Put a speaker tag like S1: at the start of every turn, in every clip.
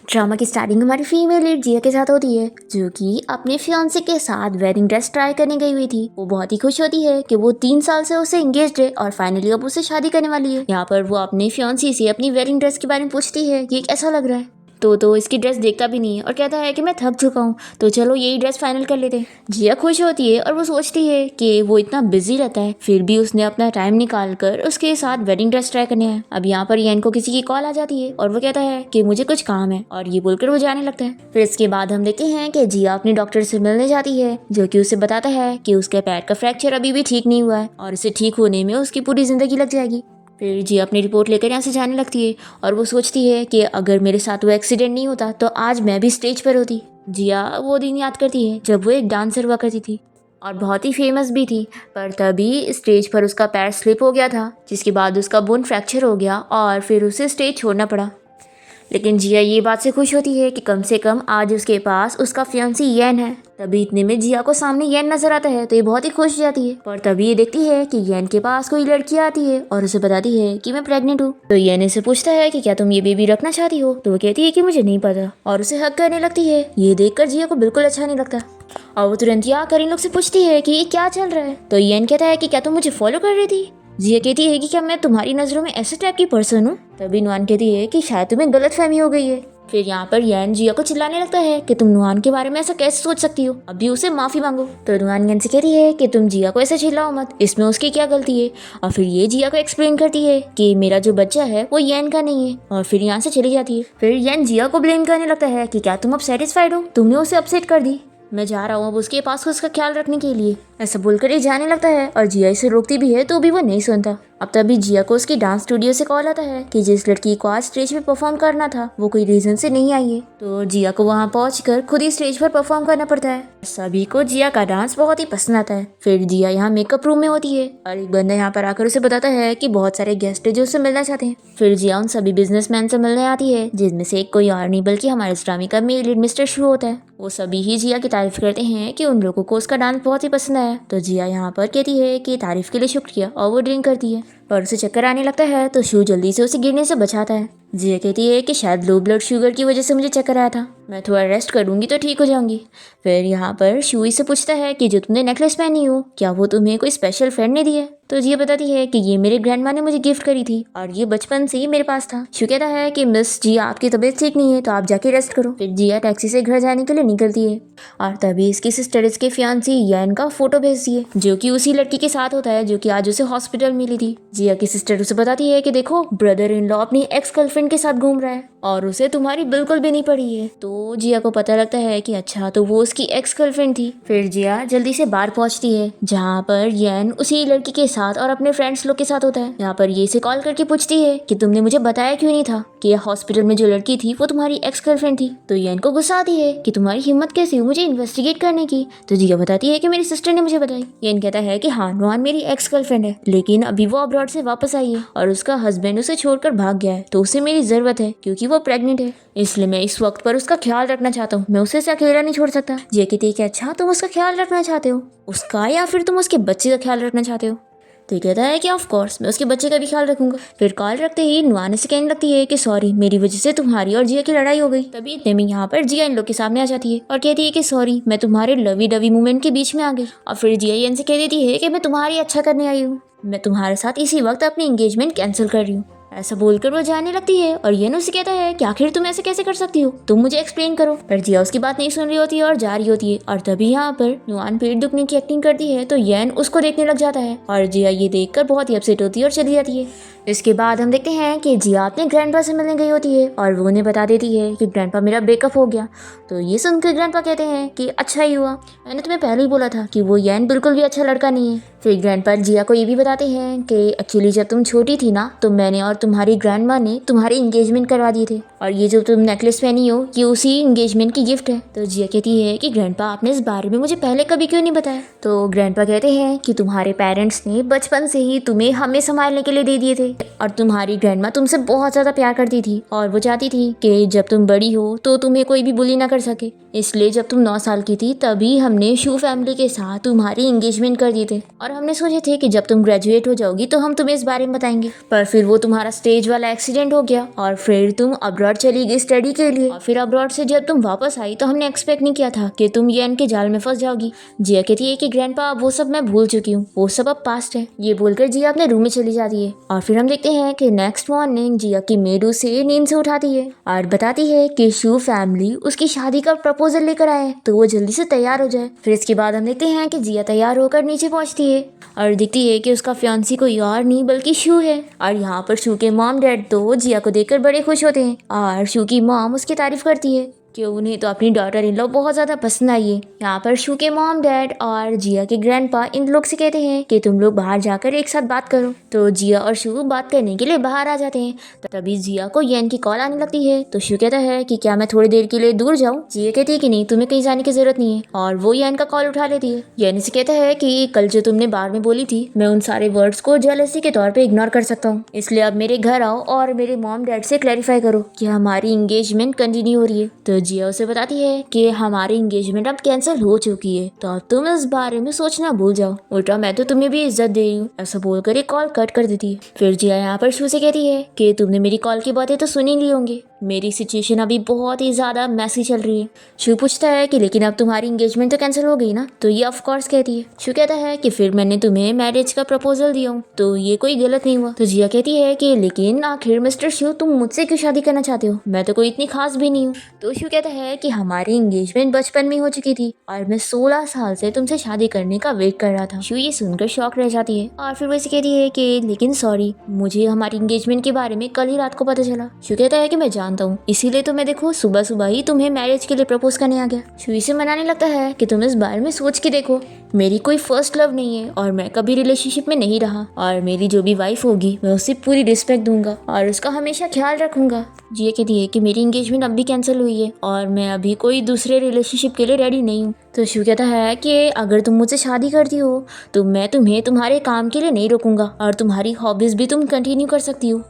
S1: Drama की starting हमारी female lead जिया के साथ होती है, जो कि अपने फियांसे के साथ वेडिंग ड्रेस ट्राई करने गई हुई थी। वो बहुत ही खुश होती है कि वो 3 साल से उससे एंगेज्ड है और फाइनली अब उससे शादी करने वाली है। यहाँ पर वो अपने फियांसी से अपनी वेडिंग ड्रेस के बारे में पूछती है कि कैसा लग रहा है। तो इसकी ड्रेस देखता भी नहीं है और कहता है कि मैं थक चुका हूँ, तो चलो यही ड्रेस फाइनल कर लेते हैं। जिया खुश होती है और वो सोचती है कि वो इतना बिजी रहता है, फिर भी उसने अपना टाइम निकाल कर उसके साथ वेडिंग ड्रेस ट्राई करने है। अब यहाँ पर येन को किसी की कॉल आ जाती है और वो कहता है कि मुझे कुछ काम है, और ये बोलकर वो जाने लगता है। फिर इसके बाद हम देखते हैं कि जिया अपने डॉक्टर से मिलने जाती है, जो कि उसे बताता है कि उसके पैर का फ्रैक्चर अभी भी ठीक नहीं हुआ है और इसे ठीक होने में उसकी पूरी जिंदगी लग जाएगी। फिर जिया अपनी रिपोर्ट लेकर यहाँ से जाने लगती है और वो सोचती है कि अगर मेरे साथ वो एक्सीडेंट नहीं होता तो आज मैं भी स्टेज पर होती। जिया वो दिन याद करती है जब वो एक डांसर हुआ करती थी और बहुत ही फेमस भी थी, पर तभी स्टेज पर उसका पैर स्लिप हो गया था, जिसके बाद उसका बोन फ्रैक्चर हो गया और फिर उसे स्टेज छोड़ना पड़ा। लेकिन जिया ये बात से खुश होती है कि कम से कम आज उसके पास उसका फियांसी येन है। तभी इतने में जिया को सामने येन नजर आता है, तो ये बहुत ही खुश हो जाती है। पर तभी ये देखती है कि येन के पास कोई लड़की आती है और उसे बताती है कि मैं प्रेग्नेंट हूँ। तो येन इसे पूछता है कि क्या तुम ये बेबी रखना चाहती हो, तो वो कहती है कि मुझे नहीं पता और उसे हक करने लगती है। ये देखकर जिया को बिल्कुल अच्छा नहीं लगता और वो तुरंत ही आकर इन लोग से पूछती है कि ये क्या चल रहा है। तो येन कहता है कि क्या तुम मुझे फॉलो कर रही थी। जिया कहती है कि क्या मैं तुम्हारी नजरों में ऐसे टाइप की पर्सन हूँ। तभी नुआन कहती है कि शायद तुम्हें गलतफहमी हो गई है। फिर यहाँ पर येन जिया को चिल्लाने लगता है कि तुम नुआन के बारे में ऐसा कैसे सोच सकती हो, अभी उसे माफी मांगो। तो नुआन येन से कहती है कि तुम जिया को ऐसे चिल्लाओ मत, इसमें उसकी क्या गलती है। और फिर ये जिया को एक्सप्लेन करती है कि मेरा जो बच्चा है वो येन का नहीं है, और फिर यहाँ से चली जाती है। फिर येन जिया को ब्लेम करने लगता है कि क्या तुम अब सेटिस्फाइड हो, तुमने उसे अपसेट कर दी, मैं जा रहा हूँ अब उसके पास उसका ख्याल रखने के लिए। ऐसा बोलकर ये जाने लगता है और जिया इसे रोकती भी है, तो भी वो नहीं सुनता। अब तभी जिया को उसकी डांस स्टूडियो से कॉल आता है कि जिस लड़की को आज स्टेज पे परफॉर्म करना था वो कोई रीजन से नहीं आई है। तो जिया को वहाँ पहुंचकर खुद ही स्टेज पर परफॉर्म करना पड़ता है। सभी को जिया का डांस बहुत ही पसंद आता है। फिर जिया यहाँ मेकअप रूम में होती है और एक बंदा यहाँ पर आकर उसे बताता है कि बहुत सारे गेस्ट है जो उससे मिलना चाहते हैं। फिर जिया उन सभी बिजनेसमैन से मिलने आती है, जिसमें से एक कोई और नहीं बल्कि हमारे इस ड्रामे का मेन लीड मिस्टर शू होता है। वो सभी ही जिया की तारीफ करते हैं कि उन लोगों को उसका डांस बहुत ही पसंद आया। तो जिया यहाँ पर कहती है कि तारीफ के लिए शुक्रिया, और वो ड्रिंक करती है। पर उसे चक्कर आने लगता है, तो शू जल्दी से उसे गिरने से बचाता है। जिया कहती है कि शायद लो ब्लड शुगर की वजह से मुझे चक्कर आया था, मैं थोड़ा रेस्ट करूंगी तो ठीक हो जाऊंगी। फिर यहाँ पर शू से पूछता है कि जो तुमने नेकलेस पहनी हो क्या वो तुम्हें कोई स्पेशल फ्रेंड ने दी है। तो जिया बताती है कि ये मेरे ग्रैंडमा ने मुझे गिफ्ट करी थी और ये बचपन से ही मेरे पास था। शू कहता है कि मिस जिया आपकी तबीयत ठीक नहीं है तो आप जाके रेस्ट करो। फिर जिया टैक्सी से घर जाने के लिए निकलती है और तभी इसकी सिस्टर इसके फियांसी येन का फोटो भेजती है, जो कि उसी लड़की के साथ होता है जो कि आज उसे हॉस्पिटल मिली थी। जिया की सिस्टर उसे बताती है कि देखो ब्रदर इन लॉ अपनी एक्स गर्लफ्रेंड के साथ घूम रहा है और उसे तुम्हारी बिल्कुल भी नहीं पड़ी है। तो जिया को पता लगता है कि अच्छा तो वो उसकी एक्स गर्लफ्रेंड थी। फिर जिया जल्दी से बाहर पहुंचती है जहाँ पर येन उसी लड़की के साथ और अपने फ्रेंड्स लोग के साथ होता है। यहाँ पर ये इसे कॉल करके पूछती है कि तुमने मुझे बताया क्यों नहीं था कि हॉस्पिटल में जो लड़की थी वो तुम्हारी एक्स गर्लफ्रेंड थी। तो येन को गुस्सा आती है कि तुम्हारी हिम्मत कैसे हुई मुझे इन्वेस्टिगेट करने की। तो जिया बताती है कि मेरी सिस्टर ने मुझे बताई। येन कहता है कि हाँ नुआन मेरी एक्स गर्लफ्रेंड है, लेकिन अभी वो अब्रॉड से वापस आई है और उसका हस्बैंड उसे छोड़कर भाग गया है, तो उसे मेरी जरूरत है क्योंकि वो प्रेग्नेंट है, इसलिए मैं इस वक्त पर उसका ख्याल रखना चाहता हूँ, मैं उसे अकेला नहीं छोड़ सकता। जिया कहती है कि अच्छा तुम उसका ख्याल रखना चाहते हो, उसका या फिर तुम उसके बच्चे का ख्याल रखना चाहते हो। तो ये कहता है कि ऑफ कोर्स मैं उसके बच्चे का भी ख्याल रखूंगा। फिर कॉल रखते ही नुआन से कहने लगती है कि सॉरी मेरी वजह से तुम्हारी और जिया की लड़ाई हो गई। तभी इतने में यहाँ पर जिया इन लोग के सामने आ जाती है और कहती है कि सॉरी मैं तुम्हारे लवी डवी मूवमेंट के बीच में आ गई। और फिर जिया इनसे कह देती है कि मैं तुम्हारी अच्छा करने आई हूँ, मैं तुम्हारे साथ इसी वक्त अपनी एंगेजमेंट कैंसिल कर रही हूँ। ऐसा बोलकर वो जाने लगती है और येन उसे कहता है कि आखिर तुम ऐसे कैसे कर सकती हो, तुम मुझे एक्सप्लेन करो। पर जिया उसकी बात नहीं सुन रही होती है और जा रही होती है। और तभी यहाँ पर नुआन पेट दुखने की एक्टिंग करती है, तो येन उसको देखने लग जाता है और जिया ये देखकर बहुत ही अपसेट होती है और चली जाती है। इसके बाद हम देखते हैं कि जिया अपने ग्रैंडपा से मिलने गई होती है और वो उन्हें बता देती है कि ग्रैंडपा मेरा ब्रेकअप हो गया। तो ये सुनकर ग्रैंडपा कहते हैं कि अच्छा ही हुआ, मैंने तुम्हें पहले ही बोला था कि वो येन बिल्कुल भी अच्छा लड़का नहीं है। फिर ग्रैंडपा जिया को ये भी बताते हैं कि एक्चुअली जब तुम छोटी थी ना तो मैंने और तुम्हारी ग्रैंडमा ने तुम्हारी इंगेजमेंट करवा दिए थे और ये जो तुम नेकलेस पहनी हो ये उसी इंगेजमेंट की गिफ्ट है। तो जिया कहती है कि ग्रैंडपा आपने इस बारे में मुझे पहले कभी क्यों नहीं बताया। तो ग्रैंडपा कहते हैं कि तुम्हारे पेरेंट्स ने बचपन से ही तुम्हें हमें संभालने के लिए दे दिए थे और तुम्हारी ग्रैंडमा तुमसे बहुत ज़्यादा प्यार करती थी और वो चाहती थी कि जब तुम बड़ी हो तो तुम्हें कोई भी बुली ना कर सके, इसलिए जब तुम 9 साल की थी तभी हमने शू फैमिली के साथ तुम्हारी एंगेजमेंट कर दिए थे और हमने सोचे थे कि जब तुम ग्रेजुएट हो जाओगी तो हम तुम्हें इस बारे में बताएंगे। पर फिर वो तुम्हारा तुम्हारा स्टेज वाला एक्सीडेंट हो गया और फिर तुम अब्रॉड चली गई स्टडी के लिए, और फिर अब्रॉड से जब तुम वापस आई तो हमने एक्सपेक्ट नहीं किया था कि तुम येन के जाल में फंस जाओगी। जिया कहती है कि ग्रैंडपा वो सब मैं भूल चुकी हूँ, वो सब अब पास्ट है। ये बोलकर जिया अपने रूम में चली जाती है और फिर हम देखते हैं कि नेक्स्ट मॉर्निंग जिया की मेड उसे नींद से उठाती है और बताती है कि शू फैमिली उसकी शादी का प्रपोजल लेकर आए तो वो जल्दी से तैयार हो जाए। फिर इसके बाद हम देखते हैं कि जिया तैयार होकर नीचे पहुंचती है और दिखती है कि उसका फियांसी कोई और नहीं बल्कि शू है। और यहाँ पर शू के मॉम डैड तो जिया को देखकर बड़े खुश होते हैं और शू की मॉम उसकी तारीफ करती है कि उन्हें तो अपनी डॉटर इन लॉ बहुत ज़्यादा पसंद आई है। यहाँ पर शू के मॉम डैड और जिया के ग्रैंडपा इन लोग से कहते हैं कि तुम लोग बाहर जाकर एक साथ बात करो। तो जिया और शू बात करने के लिए बाहर आ जाते हैं। तभी जिया को येन की कॉल आने लगती है तो शू कहता है कि क्या मैं थोड़ी देर के लिए दूर जाऊँ। जिया कहती है कि नहीं, तुम्हें कहीं जाने की जरूरत नहीं है और वो येन का कॉल उठा लेती है। येन से कहता है कि कल जो तुमने बार में बोली थी मैं उन सारे वर्ड्स को जेलसी के तौर पर इग्नोर कर सकता हूँ, इसलिए अब मेरे घर आओ और मेरे मॉम डैड से क्लैरिफाई करो कि हमारी इंगेजमेंट कंटिन्यू हो रही है। तो जिया उसे बताती है कि हमारी एंगेजमेंट अब कैंसिल हो चुकी है तो अब तुम इस बारे में सोचना भूल जाओ, उल्टा मैं तो तुम्हें भी इज्जत दे रही हूँ। ऐसा बोलकर ये कॉल कट कर देती है। फिर जिया यहाँ पर शू से कहती है कि तुमने मेरी कॉल की बातें तो सुन ही ली होंगी, मेरी सिचुएशन अभी बहुत ही ज़्यादा मैसी चल रही है। शू पूछता है कि लेकिन अब तुम्हारी एंगेजमेंट तो कैंसिल हो गई ना। तो ये ऑफ कोर्स कहती है। शू कहता है कि फिर मैंने तुम्हें मैरिज का प्रपोजल दिया हूँ तो ये कोई गलत नहीं हुआ। तो जिया कहती है कि लेकिन आखिर मिस्टर शू तुम मुझसे क्यों शादी करना चाहते हो, मैं तो कोई इतनी खास भी नहीं हूँ। तो शू कहता है कि हमारी एंगेजमेंट बचपन में हो चुकी थी और मैं 16 साल से तुमसे शादी करने का वेट कर रहा था। शू ये सुनकर शॉक रह जाती है और फिर वो इसे कहती है कि लेकिन सॉरी, मुझे हमारी एंगेजमेंट के बारे में कल ही रात को पता चला। शू कहता है कि मैं जानता हूँ, इसीलिए तो मैं देखो सुबह सुबह ही तुम्हें मैरिज के लिए प्रपोज करने आ गया। शू इसे मनाने लगता है कि तुम इस बारे में सोच के देखो, मेरी कोई फर्स्ट लव नहीं है और मैं कभी रिलेशनशिप में नहीं रहा और मेरी जो भी वाइफ होगी मैं उसे पूरी रिस्पेक्ट दूंगा और उसका हमेशा ख्याल रखूंगा। जिया कहती है कि मेरी एंगेजमेंट अब भी कैंसिल हुई है और मैं अभी कोई दूसरे रिलेशनशिप के लिए रेडी नहीं हूँ। तो शू कहता है कि अगर तुम मुझसे शादी करती हो तो मैं तुम्हें तुम्हारे काम के लिए नहीं रोकूंगा और तुम्हारी हॉबीज भी तुम कंटिन्यू कर सकती हो,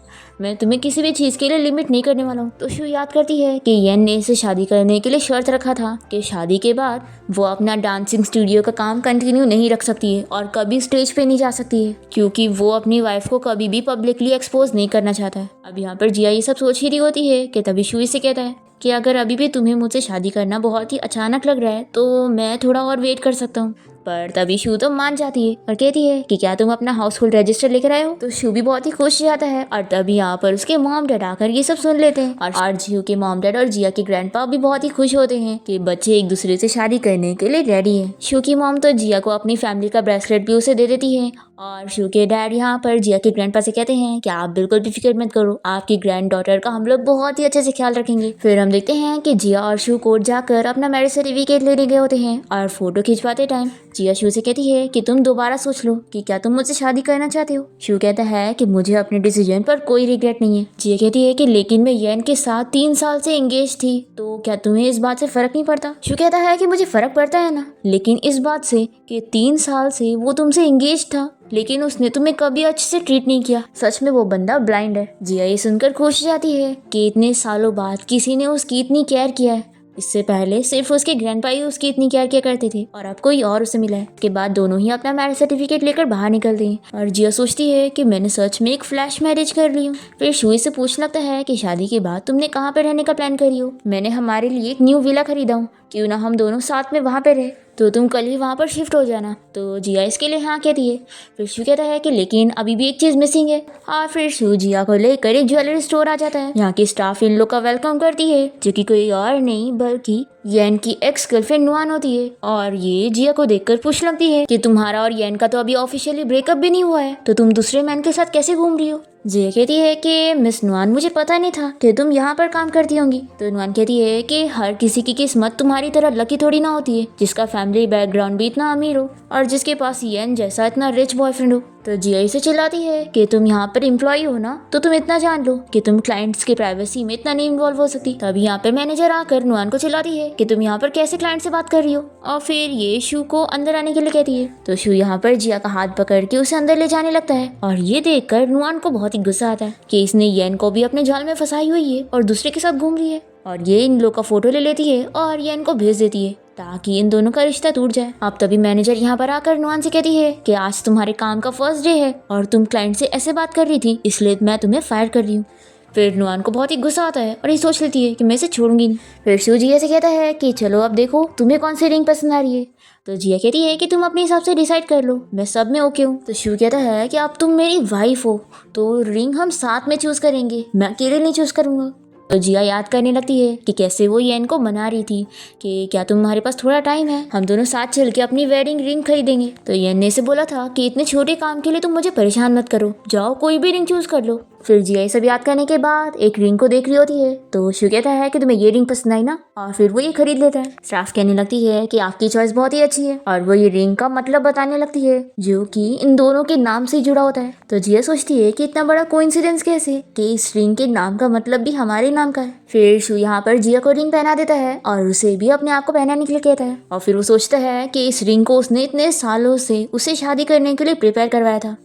S1: मैं तुम्हें किसी भी चीज़ के लिए लिमिट नहीं करने वाला हूँ। तो शू याद करती है कि येन ने इसे शादी करने के लिए शर्त रखा था कि शादी के बाद वो अपना डांसिंग स्टूडियो का काम कंटिन्यू नहीं रख सकती है और कभी स्टेज पे नहीं जा सकती है क्योंकि वो अपनी वाइफ को कभी भी पब्लिकली एक्सपोज नहीं करना चाहता है। अब यहाँ पर जिया ये सब सोच ही रही होती है कि तभी शू इसे कहता है कि अगर अभी भी तुम्हें मुझसे शादी करना बहुत ही अचानक लग रहा है तो मैं थोड़ा और वेट कर सकता हूँ। पर तभी शू तो मान जाती है और कहती है कि क्या तुम अपना हाउस होल्ड रजिस्टर लेकर आए हो। तो शू भी बहुत ही खुश जाता है और तभी यहाँ पर उसके मॉम डैड आकर ये सब सुन लेते हैं और शू के मॉम डैड और जिया के ग्रैंडपा भी बहुत ही खुश होते हैं कि बच्चे एक दूसरे से शादी करने के लिए रेडी है। शू की मॉम तो जिया को अपनी फैमिली का ब्रेसलेट भी उसे दे देती है और शू के डैड यहाँ पर जिया के ग्रैंडपा से कहते हैं कि आप बिल्कुल भी फिक्र मत करो, आपकी ग्रैंड डॉटर का हम लोग बहुत ही अच्छे से ख्याल रखेंगे। फिर हम देखते हैं कि जिया और शू कोर्ट जाकर अपना मैरिज सर्टिफिकेट लेने गए होते हैं और फोटो खिंचवाते टाइम जिया शू से कहती है कि तुम दोबारा सोच लो कि क्या तुम मुझसे शादी करना चाहते हो। शू कहता है कि मुझे अपने डिसीजन पर कोई रिग्रेट नहीं है। जिया कहती है कि लेकिन मैं येन के साथ 3 साल से एंगेज थी तो क्या तुम्हें इस बात से फर्क नहीं पड़ता। शू कहता है कि मुझे फर्क पड़ता है ना, लेकिन इस बात से कि 3 साल से वो तुमसे एंगेज था लेकिन उसने तुम्हें कभी अच्छे से ट्रीट नहीं किया, सच में वो बंदा ब्लाइंड है। जिया ये सुनकर खुश जाती है कि इतने सालों बाद किसी ने उसकी इतनी केयर किया है। इससे पहले सिर्फ उसके ग्रैंडपा ही उसकी इतनी केयर किया करते थे और अब कोई और उसे मिला है। के बाद दोनों ही अपना मैरिज सर्टिफिकेट लेकर बाहर निकलते हैं और जिया सोचती है कि मैंने सच में एक फ्लैश मैरिज कर ली हूँ। फिर शू से पूछने लगता है कि शादी के बाद तुमने कहाँ पे रहने का प्लान करी हो। मैंने हमारे लिए एक न्यू विला खरीदा हूँ, क्यों ना हम दोनों साथ में वहाँ पे रहे, तो तुम कल ही वहाँ पर शिफ्ट हो जाना। तो जिया इसके लिए हाँ कहती है। फिर शू कहता है कि लेकिन अभी भी एक चीज़ मिसिंग है। और फिर शू जिया को लेकर एक ज्वेलरी स्टोर आ जाता है। यहाँ की स्टाफ इन लोग का वेलकम करती है जो कि कोई और नहीं बल्कि येन की एक्स गर्लफ्रेंड नुआन होती है और ये जिया को देखकर पूछ लगती है कि तुम्हारा और येन का तो अभी ऑफिशियली ब्रेकअप भी नहीं हुआ है तो तुम दूसरे मैन के साथ कैसे घूम रही हो। जिया कहती है कि मिस नुआन मुझे पता नहीं था कि तुम यहाँ पर काम करती होंगी। तो नुआन कहती है कि हर किसी की किस्मत तुम्हारी तरह लकी थोड़ी ना होती है, जिसका फैमिली बैकग्राउंड भी इतना अमीर हो और जिसके पास येन जैसा इतना रिच बॉयफ्रेंड हो। तो जिया इसे चिल्लाती है कि तुम यहाँ पर एम्प्लॉय हो ना, तो तुम इतना जान लो कि तुम क्लाइंट्स के प्राइवेसी में इतना नहीं इन्वॉल्व हो सकती। तभी यहाँ पर मैनेजर आकर नुआन को चिल्लाती है कि तुम यहाँ पर कैसे क्लाइंट से बात कर रही हो और फिर ये शू को अंदर आने के लिए कहती है। तो शू यहाँ पर जिया का हाथ पकड़ के उसे अंदर ले जाने लगता है और ये देखकर नुआन को बहुत ही गुस्सा आता है कि इसने येन को भी अपने जाल में फंसाई हुई है और दूसरे के साथ घूम रही है। और ये इन लोग का फोटो ले लेती है और ये इनको भेज देती है ताकि इन दोनों का रिश्ता टूट जाए। अब तभी मैनेजर यहाँ पर आकर नुआन से कहती है कि आज तुम्हारे काम का फर्स्ट डे है और तुम क्लाइंट से ऐसे बात कर रही थी, इसलिए मैं तुम्हें फायर कर रही हूँ। फिर नुआन को बहुत ही गुस्सा आता है और ये सोच लेती है कि मैं इसे छोड़ूंगी नहीं। फिर शिव जिया से कहता है कि चलो अब देखो तुम्हें कौन सी रिंग पसंद आ रही है। तो जिया कहती है कि तुम अपने हिसाब से डिसाइड कर लो, मैं सब में ओके हूँ। तो शिव कहता है कि अब तुम मेरी वाइफ हो तो रिंग हम साथ में चूज करेंगे, मैं अकेले नहीं चूज करूंगा। तो जिया याद करने लगती है कि कैसे वो येन को मना रही थी कि क्या तुम्हारे पास थोड़ा टाइम है, हम दोनों साथ चल के अपनी वेडिंग रिंग खरीदेंगे। तो येन ने से बोला था कि इतने छोटे काम के लिए तुम मुझे परेशान मत करो, जाओ कोई भी रिंग चूज कर लो। फिर जिया ये सब याद करने के बाद एक रिंग को देख रही होती है तो शिव कहता है कि तुम्हें ये रिंग पसंद आई ना, और फिर वो ये खरीद लेता है। स्टाफ कहने लगती है कि आपकी चॉइस बहुत ही अच्छी है और वो ये रिंग का मतलब बताने लगती है जो कि इन दोनों के नाम से जुड़ा होता है। तो जिया सोचती है कि इतना बड़ा कोइंसिडेंस कैसे कि इस रिंग के नाम का मतलब भी हमारे नाम का है। फिर शिव यहाँ पर जिया को रिंग पहना देता है और उसे भी अपने आप को पहनाने के लिए कहता है और फिर वो सोचता है कि इस रिंग को उसने इतने सालों से उसे शादी करने के लिए प्रिपेयर करवाया था।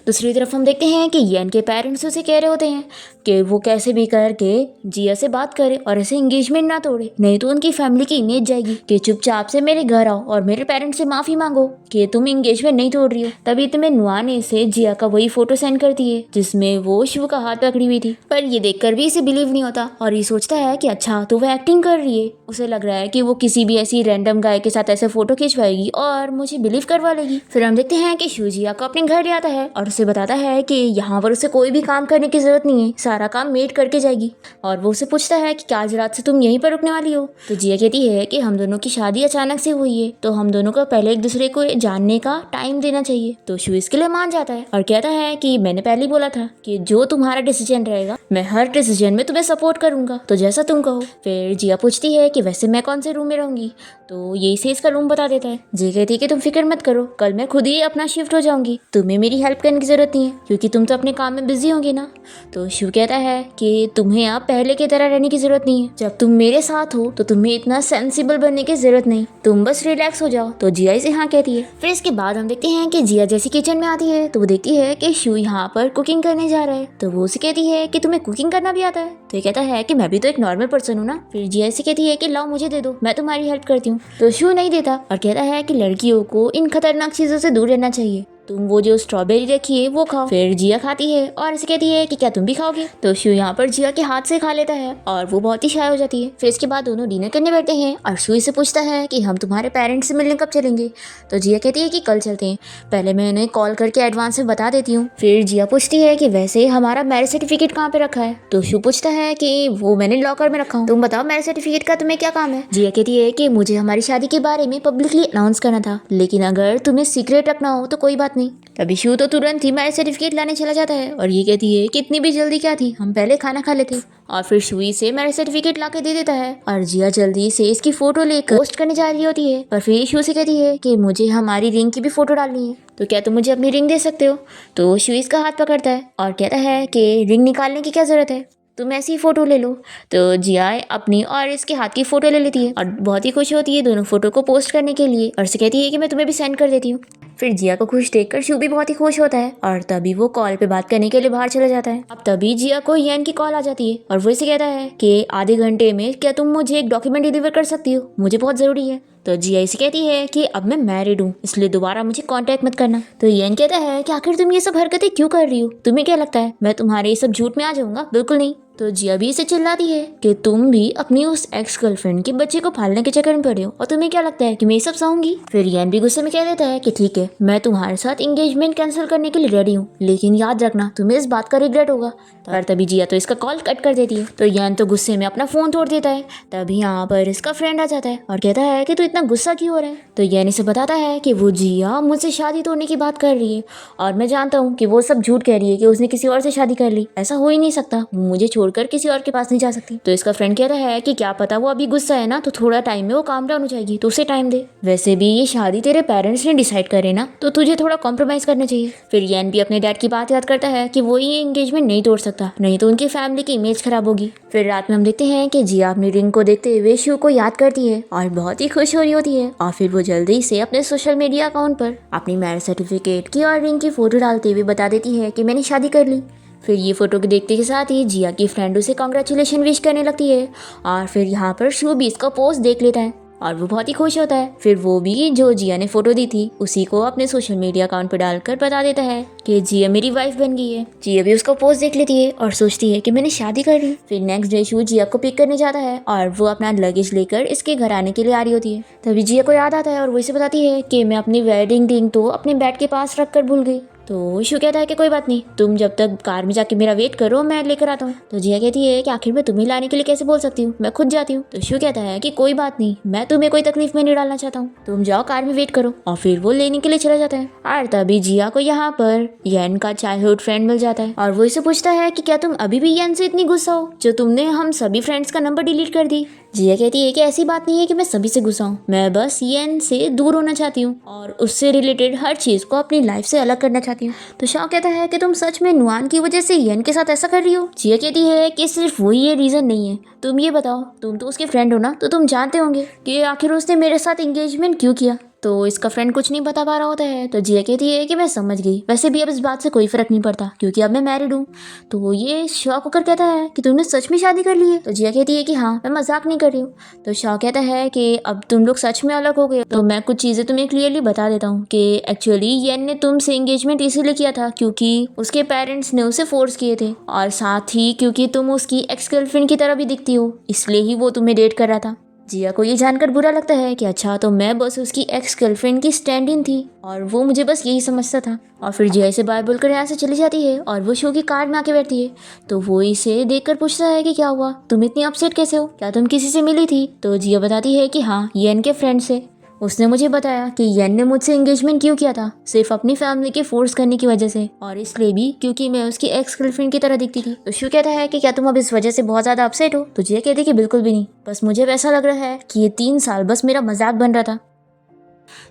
S1: दूसरी तरफ हम देखते हैं कि येन के पेरेंट्स उसे कह रहे होते हैं कि वो कैसे भी करके जिया से बात करे और ऐसे एंगेजमेंट ना तोड़े, नहीं तो उनकी फैमिली की इमेज जाएगी। कि चुपचाप से मेरे घर आओ और मेरे पेरेंट्स से माफी मांगो कि तुम एंगेजमेंट नहीं तोड़ रही हो। तभी तुम्हें नुआने से जिया का वही फोटो सेंड करती है जिसमें वो शिव का हाथ पकड़ी हुई थी। पर ये देखकर भी इसे बिलीव नहीं होता और ये सोचता है कि अच्छा तो वो एक्टिंग कर रही है। उसे लग रहा है कि वो किसी भी ऐसी रैंडम गाय के साथ ऐसे फोटो खिंचवाएगी और मुझे बिलीव करवा लेगी। फिर हम देखते हैं कि शिव जिया को अपने घर ले आता है और उसे बताता है कि यहाँ पर उसे कोई भी काम करने की जरूरत नहीं है, सारा काम मेड करके जाएगी। और वो उसे पूछता है कि क्या आज रात से तुम यहीं पर रुकने वाली हो। तो जिया कहती है कि हम दोनों की शादी अचानक से हुई है तो हम दोनों को पहले एक दूसरे को जानने का टाइम देना चाहिए। तो शिव इसके लिए मान जाता है और कहता है कि मैंने पहले ही बोला था कि जो तुम्हारा डिसीजन रहेगा मैं हर डिसीजन में तुम्हें सपोर्ट करूंगा, तो जैसा तुम कहो। फिर जिया पूछती है कि वैसे मैं कौन से रूम में रहूंगी, तो यही से इसका रूम बता देता है। जिया कहती है कि तुम फिक्र मत करो, कल मैं खुद ही अपना शिफ्ट हो जाऊंगी, तुम्हें मेरी हेल्प करने की जरूरत नहीं है क्योंकि तुम तो अपने काम में बिजी होंगे ना। तो शिव कहता है कि तुम्हें अब पहले की तरह रहने की जरूरत नहीं है, जब तुम मेरे साथ हो तो तुम्हें इतना सेंसिबल बनने की जरूरत नहीं, तुम बस रिलैक्स हो जाओ। तो जिया इसे हाँ कहती है। फिर इसके बाद हम देखते हैं कि जिया जैसे किचन में आती है तो वो देखती है कि शिव यहाँ पर कुकिंग करने जा रहा है। तो वो उसे कहती है कि तुम्हें कुकिंग करना भी आता है। तो ये कहता है कि मैं भी तो एक नॉर्मल पर्सन हूँ ना। फिर जिया इसे कहती है कि लाओ मुझे दे दो, मैं तुम्हारी हेल्प करती हूँ। तो शिव नहीं देता और कहता है कि लड़कियों को इन खतरनाक चीजों से दूर रहना चाहिए, तुम वो जो स्ट्रॉबेरी रखी है वो खाओ। फिर जिया खाती है और इसे कहती है कि क्या तुम भी खाओगे। तो शिव यहाँ पर जिया के हाथ से खा लेता है और वो बहुत ही शाय हो जाती है। फिर इसके बाद दोनों डिनर करने बैठते हैं और शिव इसे पूछता है कि हम तुम्हारे पेरेंट्स से मिलने कब चलेंगे। तो जिया कहती है कि कल चलते हैं, पहले मैं उन्हें कॉल करके एडवांस में बता देती हूँ। फिर जिया पूछती है कि वैसे हमारा मैरिज सर्टिफिकेट कहाँ पे रखा है। तो शिव पूछता है कि वो मैंने लॉकर में रखा हूँ, तुम बताओ मैरिज सर्टिफिकेट का तुम्हें क्या काम है। जिया कहती है कि मुझे हमारी शादी के बारे में पब्लिकली अनाउंस करना था, लेकिन अगर तुम्हें सीक्रेट रखना हो तो कोई बात नहीं। तभी शिव तो तुरंत ही मैरिज सर्टिफिकेट लाने चला जाता है और ये कहती है कि इतनी भी जल्दी क्या थी, हम पहले खाना खा लेते। और फिर शिव से मैरिज सर्टिफिकेट ला के दे देता है और जिया जल्दी से इसकी फोटो लेकर पोस्ट करने जा रही होती है। पर फिर शिव से कहती है कि मुझे हमारी रिंग की भी फोटो डालनी है, तो क्या तुम मुझे अपनी रिंग दे सकते हो। तो शिव इसका हाथ पकड़ता है और कहता है कि रिंग निकालने की क्या जरूरत है, तुम ऐसी फोटो ले लो। तो जिया अपनी और इसके हाथ की फोटो ले लेती है और बहुत ही खुश होती है दोनों फोटो को पोस्ट करने के लिए और से कहती है कि मैं तुम्हें भी सेंड कर देती हूँ। फिर जिया को खुश देखकर शिव भी बहुत ही खुश होता है और तभी वो कॉल पे बात करने के लिए बाहर चला जाता है। अब तभी जिया को येन की कॉल आ जाती है और वो इसे कहता है कि आधे घंटे में क्या तुम मुझे एक डॉक्यूमेंट डिलीवर कर सकती हो, मुझे बहुत जरूरी है। तो जिया इसे कहती है कि अब मैं मैरिड हूँ इसलिए दोबारा मुझे कांटेक्ट मत करना। तो येन कहता है कि आखिर तुम ये सब हरकतें क्यों कर रही हो, तुम्हें क्या लगता है मैं तुम्हारे ये सब झूठ में आ जाऊंगा, बिल्कुल नहीं। तो जिया भी इसे चिल्लाती है कि तुम भी अपनी उस एक्स गर्लफ्रेंड के बच्चे को पालने के चक्कर में पड़े हो और तुम्हें क्या लगता है कि मैं ये सब सहूंगी। फिर येन भी गुस्से में कह देता है कि ठीक है मैं तुम्हारे साथ एंगेजमेंट कैंसिल करने के लिए रेडी हूँ, लेकिन याद रखना तुम्हें इस बात का रिग्रेट होगा। और तभी जिया तो इसका कॉल कट कर देती है। तो येन तो गुस्से में अपना फोन तोड़ देता है। तभी यहाँ पर इसका फ्रेंड आ जाता है और कहता है कि तू इतना गुस्सा क्यों हो रहा है। तो येन इसे बताता है कि वो जिया मुझसे शादी तोड़ने की बात कर रही है और मैं जानता हूँ कि वो सब झूठ कह रही है कि उसने किसी और से शादी कर ली, ऐसा हो ही नहीं सकता, वो मुझे छोड़कर किसी और के पास नहीं जा सकती। तो इसका फ्रेंड कहता है कि क्या पता वो अभी गुस्सा है ना, तो थोड़ा टाइम में वो काम डाउन हो जाएगी, तो उसे टाइम दे। वैसे भी ये शादी तेरे पेरेंट्स ने डिसाइड करे ना, तो तुझे थोड़ा कॉम्प्रोमाइज करना चाहिए। फिर येन भी अपने डैड की बात याद करता है कि वो ये एंगेजमेंट नहीं तोड़ सकता, नहीं तो उनकी फैमिली की इमेज खराब होगी। फिर रात में हम देखते हैं कि जिया अपनी रिंग को देखते हुए शिव को याद करती है और बहुत ही खुश हो रही होती है और फिर वो जल्दी से अपने सोशल मीडिया अकाउंट पर अपनी मैरिज सर्टिफिकेट की और रिंग की फोटो डालते हुए बता देती है कि मैंने शादी कर ली। फिर ये फोटो के देखते के साथ ही जिया की फ्रेंड उसे कॉन्ग्रेचुलेशन विश करने लगती है और फिर यहाँ पर शू भी इसका पोस्ट देख लेता है और वो बहुत ही खुश होता है। फिर वो भी जो जिया ने फोटो दी थी उसी को अपने सोशल मीडिया अकाउंट पर डालकर बता देता है कि जिया मेरी वाइफ बन गई है। जिया भी उसका पोस्ट देख लेती है और सोचती है कि मैंने शादी कर ली। फिर नेक्स्ट डे शू जिया को पिक करने जाता है और वो अपना लगेज लेकर इसके घर आने के लिए आ रही होती है। तभी जिया को याद आता है और वो इसे बताती है कि मैं अपनी वेडिंग रिंग तो अपने बेड के पास रख कर भूल गई। तो शू कहता है कि कोई बात नहीं, तुम जब तक कार में जाके मेरा वेट करो, मैं लेकर आता हूँ। तो जिया कहती है कि आखिर मैं तुम्हें लाने के लिए कैसे बोल सकती हूँ, मैं खुद जाती हूँ। तो शू कहता है कि कोई बात नहीं, मैं तुम्हें कोई तकलीफ में नहीं डालना चाहता हूँ, तुम जाओ कार में वेट करो। और फिर वो लेने के लिए चला जाता है और तभी जिया को यहाँ पर येन का चाइल्डहुड फ्रेंड मिल जाता है और वो इसे पूछता है कि क्या तुम अभी भी येन से इतनी गुस्सा हो जो तुमने हम सभी फ्रेंड्स का नंबर डिलीट कर दी। जिया कहती है कि ऐसी बात नहीं है कि मैं सभी से गुस्सा हूँ, मैं बस येन से दूर होना चाहती हूँ और उससे रिलेटेड हर चीज को अपनी लाइफ से अलग करना चाहती हूँ। तो शाओ कहता है कि तुम सच में नुआन की वजह से येन के साथ ऐसा कर रही हो। जिया कहती है कि सिर्फ वही ये रीजन नहीं है, तुम ये बताओ, तुम तो उसके फ्रेंड हो ना, तो तुम जानते होंगे कि आखिर उसने मेरे साथ एंगेजमेंट क्यों किया। तो इसका फ्रेंड कुछ नहीं बता पा रहा होता है। तो जिया कहती है कि मैं समझ गई, वैसे भी अब इस बात से कोई फर्क नहीं पड़ता क्योंकि अब मैं मैरिड हूँ। तो ये शॉक होकर कहता है कि तुमने सच में शादी कर ली है। तो जिया कहती है कि हाँ, मैं मजाक नहीं कर रही हूँ। तो शॉक कहता है कि अब तुम लोग सच में अलग हो गए। तो मैं कुछ चीजें तुम्हें क्लियरली बता देता हूँ कि एक्चुअली येन ने तुमसे एंगेजमेंट इसीलिए किया था क्योंकि उसके पेरेंट्स ने उसे फोर्स किए थे और साथ ही क्योंकि तुम उसकी एक्स गर्लफ्रेंड की तरह भी दिखती हो, इसलिए ही वो तुम्हें डेट कर रहा था। जिया को ये जानकर बुरा लगता है कि अच्छा, तो मैं बस उसकी एक्स गर्लफ्रेंड की स्टैंड इन थी और वो मुझे बस यही समझता था। और फिर जिया से बाय बोलकर यहाँ से चली जाती है और वो शो की कार में आके बैठती है। तो वो इसे देखकर पूछता है कि क्या हुआ, तुम इतनी अपसेट कैसे हो, क्या तुम किसी से मिली थी। तो जिया बताती है कि हाँ, येन के फ्रेंड से। उसने मुझे बताया कि येन ने मुझसे एंगेजमेंट क्यों किया था, सिर्फ अपनी फैमिली के फोर्स करने की वजह से और इसलिए भी क्योंकि मैं उसकी एक्स गर्लफ्रेंड की तरह दिखती थी। तो शू कहता है कि क्या तुम अब इस वजह से बहुत ज्यादा अपसेट हो। तो जिया कहती है कि बिल्कुल भी नहीं, बस मुझे ऐसा लग रहा है कि ये 3 साल बस मेरा मजाक बन रहा था।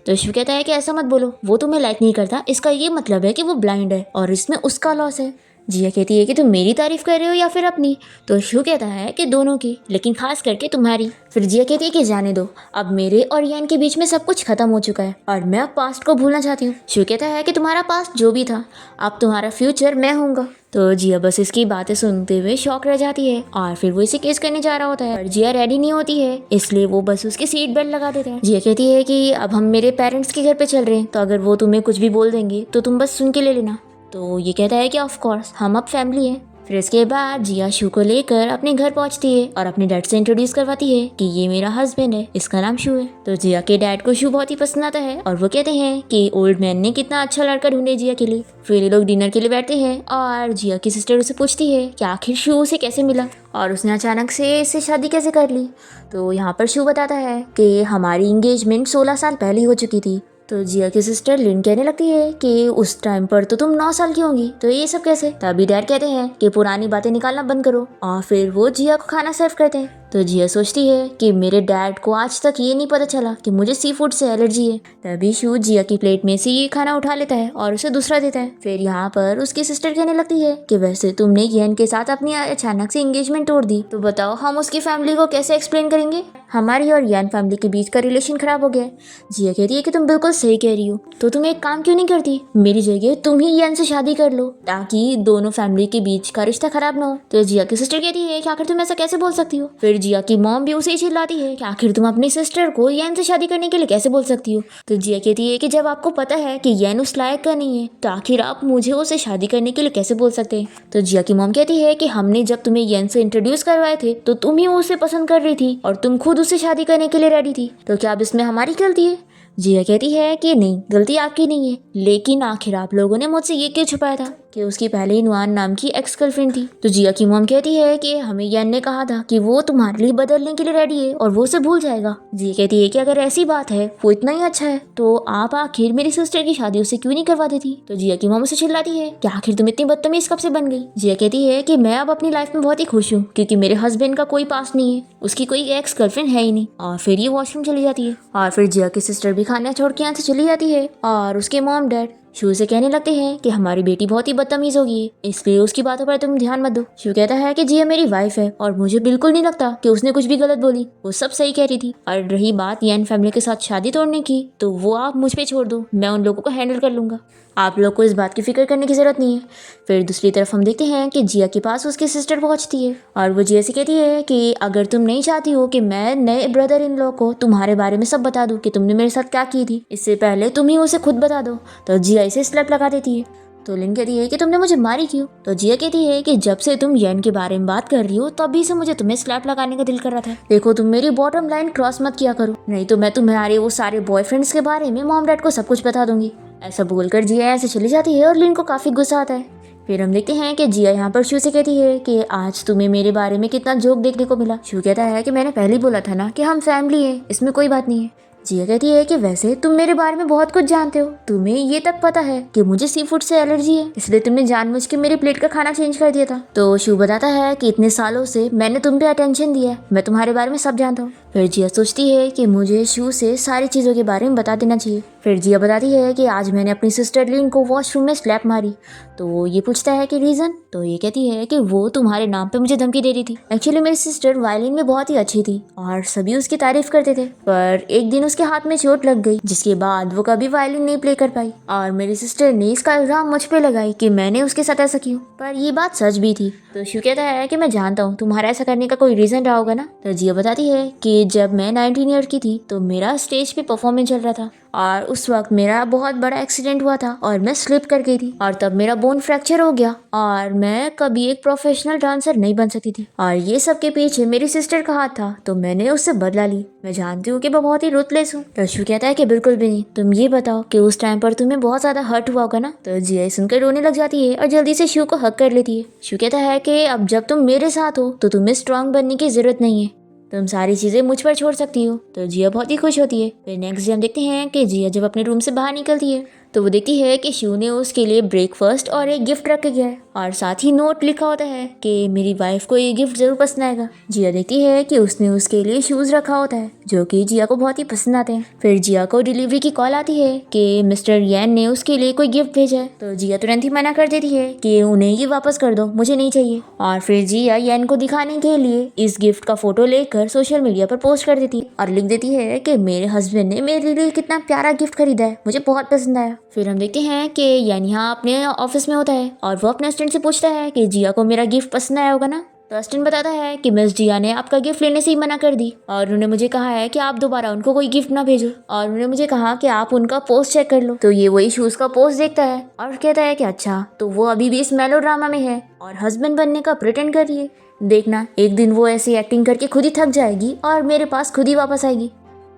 S1: तो शू कहता है कि ऐसा मत बोलो, वो तुम्हें लाइक नहीं करता, इसका ये मतलब है कि वो ब्लाइंड है और इसमें उसका लॉस है। जिया कहती है कि तुम मेरी तारीफ कर रहे हो या फिर अपनी। तो शू कहता है कि दोनों की, लेकिन खास करके तुम्हारी। फिर जिया कहती है कि जाने दो, अब मेरे और यान के बीच में सब कुछ खत्म हो चुका है और मैं अब पास्ट को भूलना चाहती हूँ। शू कहता है कि तुम्हारा पास्ट जो भी था, अब तुम्हारा फ्यूचर मैं हूँगा। तो जिया बस इसकी बातें सुनते हुए शॉक रह जाती है और फिर वो इसे केस करने जा रहा होता है पर जिया रेडी नहीं होती है, इसलिए वो बस उसकी सीट बेल्ट लगा देते हैं। जिया कहती है कि अब हम मेरे पेरेंट्स के घर पे चल रहे हैं, तो अगर वो तुम्हें कुछ भी बोल देंगे तो तुम बस सुन के ले लेना। तो ये कहता है कि ऑफ कोर्स, हम अब फैमिली हैं। फिर इसके बाद जिया शू को लेकर अपने घर पहुंचती है और अपने डैड से इंट्रोड्यूस करवाती है कि ये मेरा हस्बैंड है, इसका नाम शू है। तो जिया के डैड को शू बहुत ही पसंद आता है और वो कहते हैं कि ओल्ड मैन ने कितना अच्छा लड़का ढूंढे जिया के लिए। फिर ये लोग डिनर के लिए बैठते हैं और जिया की सिस्टर उसे पूछती है कि आखिर शू उसे कैसे मिला और उसने अचानक से इससे शादी कैसे कर ली। तो यहाँ पर शू बताता है कि हमारी इंगेजमेंट 16 साल पहले हो चुकी थी। तो जिया की सिस्टर लिन कहने लगती है कि उस टाइम पर तो तुम 9 साल की होंगी, तो ये सब कैसे। तभी डैड कहते हैं कि पुरानी बातें निकालना बंद करो और फिर वो जिया को खाना सर्व करते हैं। तो जिया सोचती है कि मेरे डैड को आज तक ये नहीं पता चला कि मुझे सी फूड से एलर्जी है। तभी शू जिया की प्लेट में से ये खाना उठा लेता है और उसे दूसरा देता है। फिर यहाँ पर उसकी सिस्टर कहने लगती है कि वैसे तुमने येन के साथ अपनी अचानक से एंगेजमेंट तोड़ दी, तो बताओ हम उसकी फैमिली को कैसे एक्सप्लेन करेंगे, हमारी और येन फैमिली के बीच का रिलेशन खराब हो गया। जिया कहती है कि तुम बिल्कुल सही कह रही हो, तो तुम एक काम क्यों नहीं करती, मेरी जगह तुम ही येन से शादी कर लो ताकि दोनों फैमिली के बीच का रिश्ता खराब ना हो। तो जिया की सिस्टर कहती है कि आखिर तुम ऐसा कैसे बोल सकती हो। फिर जिया की मॉम भी उसे चिल्लाती है कि आखिर तुम अपनी सिस्टर को येन से शादी करने के लिए कैसे बोल सकती हो। तो जिया कहती है कि जब आपको पता है कि येन उस लायक का नहीं है, तो आखिर आप मुझे उसे शादी करने के लिए कैसे बोल सकते हैं। तो जिया की मॉम कहती है कि हमने जब तुम्हें येन से इंट्रोड्यूस करवाए थे तो तुम ही उसे पसंद कर रही थी और तुम खुद उसे शादी करने के लिए रेडी थी, तो क्या अब इसमें हमारी गलती है। जिया कहती है कि नहीं, गलती आपकी नहीं है, लेकिन आखिर आप लोगों ने मुझसे ये क्यों छुपाया था कि उसकी पहले ही नुआन नाम की एक्स गर्लफ्रेंड थी। तो जिया की मॉम कहती है कि हमें येन ने कहा था कि वो तुम्हारे लिए बदलने के लिए रेडी है और वो उसे भूल जाएगा। जिया कहती है कि अगर ऐसी बात है, वो इतना ही अच्छा है, तो आप आखिर मेरी सिस्टर की शादी उससे क्यों नहीं करवा देती। तो जिया की मॉम उसे चिल्लाती है कि आखिर तुम इतनी बदतमीज कब से बन गई। जिया कहती है कि मैं अब अपनी लाइफ में बहुत ही खुश हूँ क्योंकि मेरे हस्बैंड का कोई पास नहीं है, उसकी कोई एक्स गर्लफ्रेंड है ही नहीं। और फिर ये वॉशरूम चली जाती है और फिर जिया की सिस्टर भी खाना छोड़ के यहाँ से चली जाती है और उसके मॉम डैड शू से कहने लगते हैं कि हमारी बेटी बहुत ही बदतमीज होगी, इसलिए उसकी बातों पर तुम ध्यान मत दो। शू कहता है कि जिया मेरी वाइफ है और मुझे बिल्कुल नहीं लगता कि उसने कुछ भी गलत बोली, वो सब सही कह रही थी। और रही बात येन फैमिली के साथ शादी तोड़ने की, तो वो आप मुझ पे छोड़ दो, मैं उन लोगों को हैंडल कर लूंगा, आप लोग को इस बात की फिक्र करने की जरूरत नहीं है। फिर दूसरी तरफ हम देखते हैं कि जिया के पास उसकी सिस्टर पहुंचती है और वो जिया से कहती है कि अगर तुम नहीं चाहती हो कि मैं नए ब्रदर इन लॉ को तुम्हारे बारे में सब बता दूं कि तुमने मेरे साथ क्या की थी, इससे पहले तुम ही उसे खुद बता दो। तो जिया इसे स्लैप लगा देती है। तो लिन कहती है कि तुमने मुझे मारी क्यों? तो जिया कहती है कि जब से तुम येन के बारे में बात कर रही हो तभी से मुझे तुम्हें स्लैप लगाने का दिल कर रहा था। देखो तुम मेरी बॉटम लाइन क्रॉस मत किया करो, नहीं तो मैं तुम्हारे वो सारे बॉयफ्रेंड्स के बारे में मॉम डैड को सब कुछ बता दूंगी। ऐसा बोलकर जिया ऐसे चली जाती है और लिन को काफी गुस्सा आता है। फिर हम देखते हैं कि जिया यहाँ पर शू से कहती है कि आज तुम्हें मेरे बारे में कितना जोक देखने को मिला। शू कहता है कि मैंने पहले ही बोला था ना कि हम फैमिली है, इसमें कोई बात नहीं है। जिया कहती है कि वैसे तुम मेरे बारे में बहुत कुछ जानते हो, तुम्हें ये तक पता है कि मुझे सी फूड से एलर्जी है, इसलिए तुमने जानबूझ के मेरी प्लेट का खाना चेंज कर दिया था। तो शू बताता है कि इतने सालों से मैंने तुम पे अटेंशन दिया है, मैं तुम्हारे बारे में सब जानता हूँ। फिर जिया सोचती है कि मुझे शू से सारी चीज़ों के बारे में बता देना चाहिए। फिर जिया बताती है कि आज मैंने अपनी सिस्टर लिन को वॉशरूम में स्लैप मारी। तो ये पूछता है कि रीज़न? तो ये कहती है कि वो तुम्हारे नाम पे मुझे धमकी दे रही थी। एक्चुअली मेरी सिस्टर वायलिन में बहुत ही अच्छी थी और सभी उसकी तारीफ करते थे, पर एक दिन उसके हाथ में चोट लग गई जिसके बाद वो कभी वायलिन नहीं प्ले कर पाई और मेरी सिस्टर ने इसका इल्जाम मुझ पे लगाई कि मैंने उसके साथ ऐसा किया, पर ये बात सच भी थी। तो शू कहता है कि मैं जानता हूँ तुम्हारा ऐसा करने का कोई रीज़न रहा होगा ना। तो जिया बताती है कि जब मैं 19 ईयर की थी तो मेरा स्टेज पे परफॉर्मेंस चल रहा था और उस वक्त मेरा बहुत बड़ा एक्सीडेंट हुआ था और मैं स्लिप कर गई थी और तब मेरा बोन फ्रैक्चर हो गया और मैं कभी एक प्रोफेशनल डांसर नहीं बन सकती थी और ये सब के पीछे मेरी सिस्टर का हाथ था, तो मैंने उससे बदला ली। मैं जानती हूँ कि मैं बहुत ही रुतलेस हूँ। तो शू कहता है कि बिल्कुल भी नहीं, तुम ये बताओ कि उस टाइम पर तुम्हें बहुत ज्यादा हर्ट हुआ होगा ना। तो जिया सुनकर रोने लग जाती है और जल्दी से शू को हक कर लेती है। शू कहता है कि अब जब तुम मेरे साथ हो तो तुम्हें स्ट्रांग बनने की जरूरत नहीं है, तुम सारी चीजें मुझ पर छोड़ सकती हो। तो जिया बहुत ही खुश होती है। फिर नेक्स्ट डे हम देखते हैं कि जिया जब अपने रूम से बाहर निकलती है तो वो देखती है कि शू ने उसके लिए ब्रेकफास्ट और एक गिफ्ट रख के गया है और साथ ही नोट लिखा होता है कि मेरी वाइफ को ये गिफ्ट जरूर पसंद आएगा। जिया देखती है कि उसने उसके लिए शूज रखा होता है जो कि जिया को बहुत ही पसंद आते हैं। फिर जिया को डिलीवरी की कॉल आती है कि मिस्टर येन ने उसके लिए कोई गिफ्ट भेजा है। तो जिया तुरंत ही मना कर देती है कि उन्हें ये वापस कर दो, मुझे नहीं चाहिए। और फिर जिया येन को दिखाने के लिए इस गिफ्ट का फोटो लेकर सोशल मीडिया पर पोस्ट कर देती है और लिख देती है कि मेरे हस्बैंड ने मेरे लिए कितना प्यारा गिफ्ट खरीदा है, मुझे बहुत पसंद आया। फिर हम देखते हैं कि येन यहाँ अपने ऑफिस में होता है और वो अपने असिस्टेंट से पूछता है कि जिया को मेरा गिफ्ट पसंद आया होगा ना। तो असिस्टेंट बताता है कि मिस जिया ने आपका गिफ्ट लेने से ही मना कर दी और उन्होंने मुझे कहा है कि आप दोबारा उनको कोई गिफ्ट ना भेजो और उन्होंने मुझे कहा कि आप उनका पोस्ट चेक कर लो। तो ये वही शूज का पोस्ट देखता है और कहता है कि अच्छा, तो वो अभी भी इस मेलोड्रामा में है और हस्बैंड बनने का प्रिटेंड कर रही है। देखना एक दिन वो ऐसी एक्टिंग करके खुद ही थक जाएगी और मेरे पास खुद ही वापस आएगी।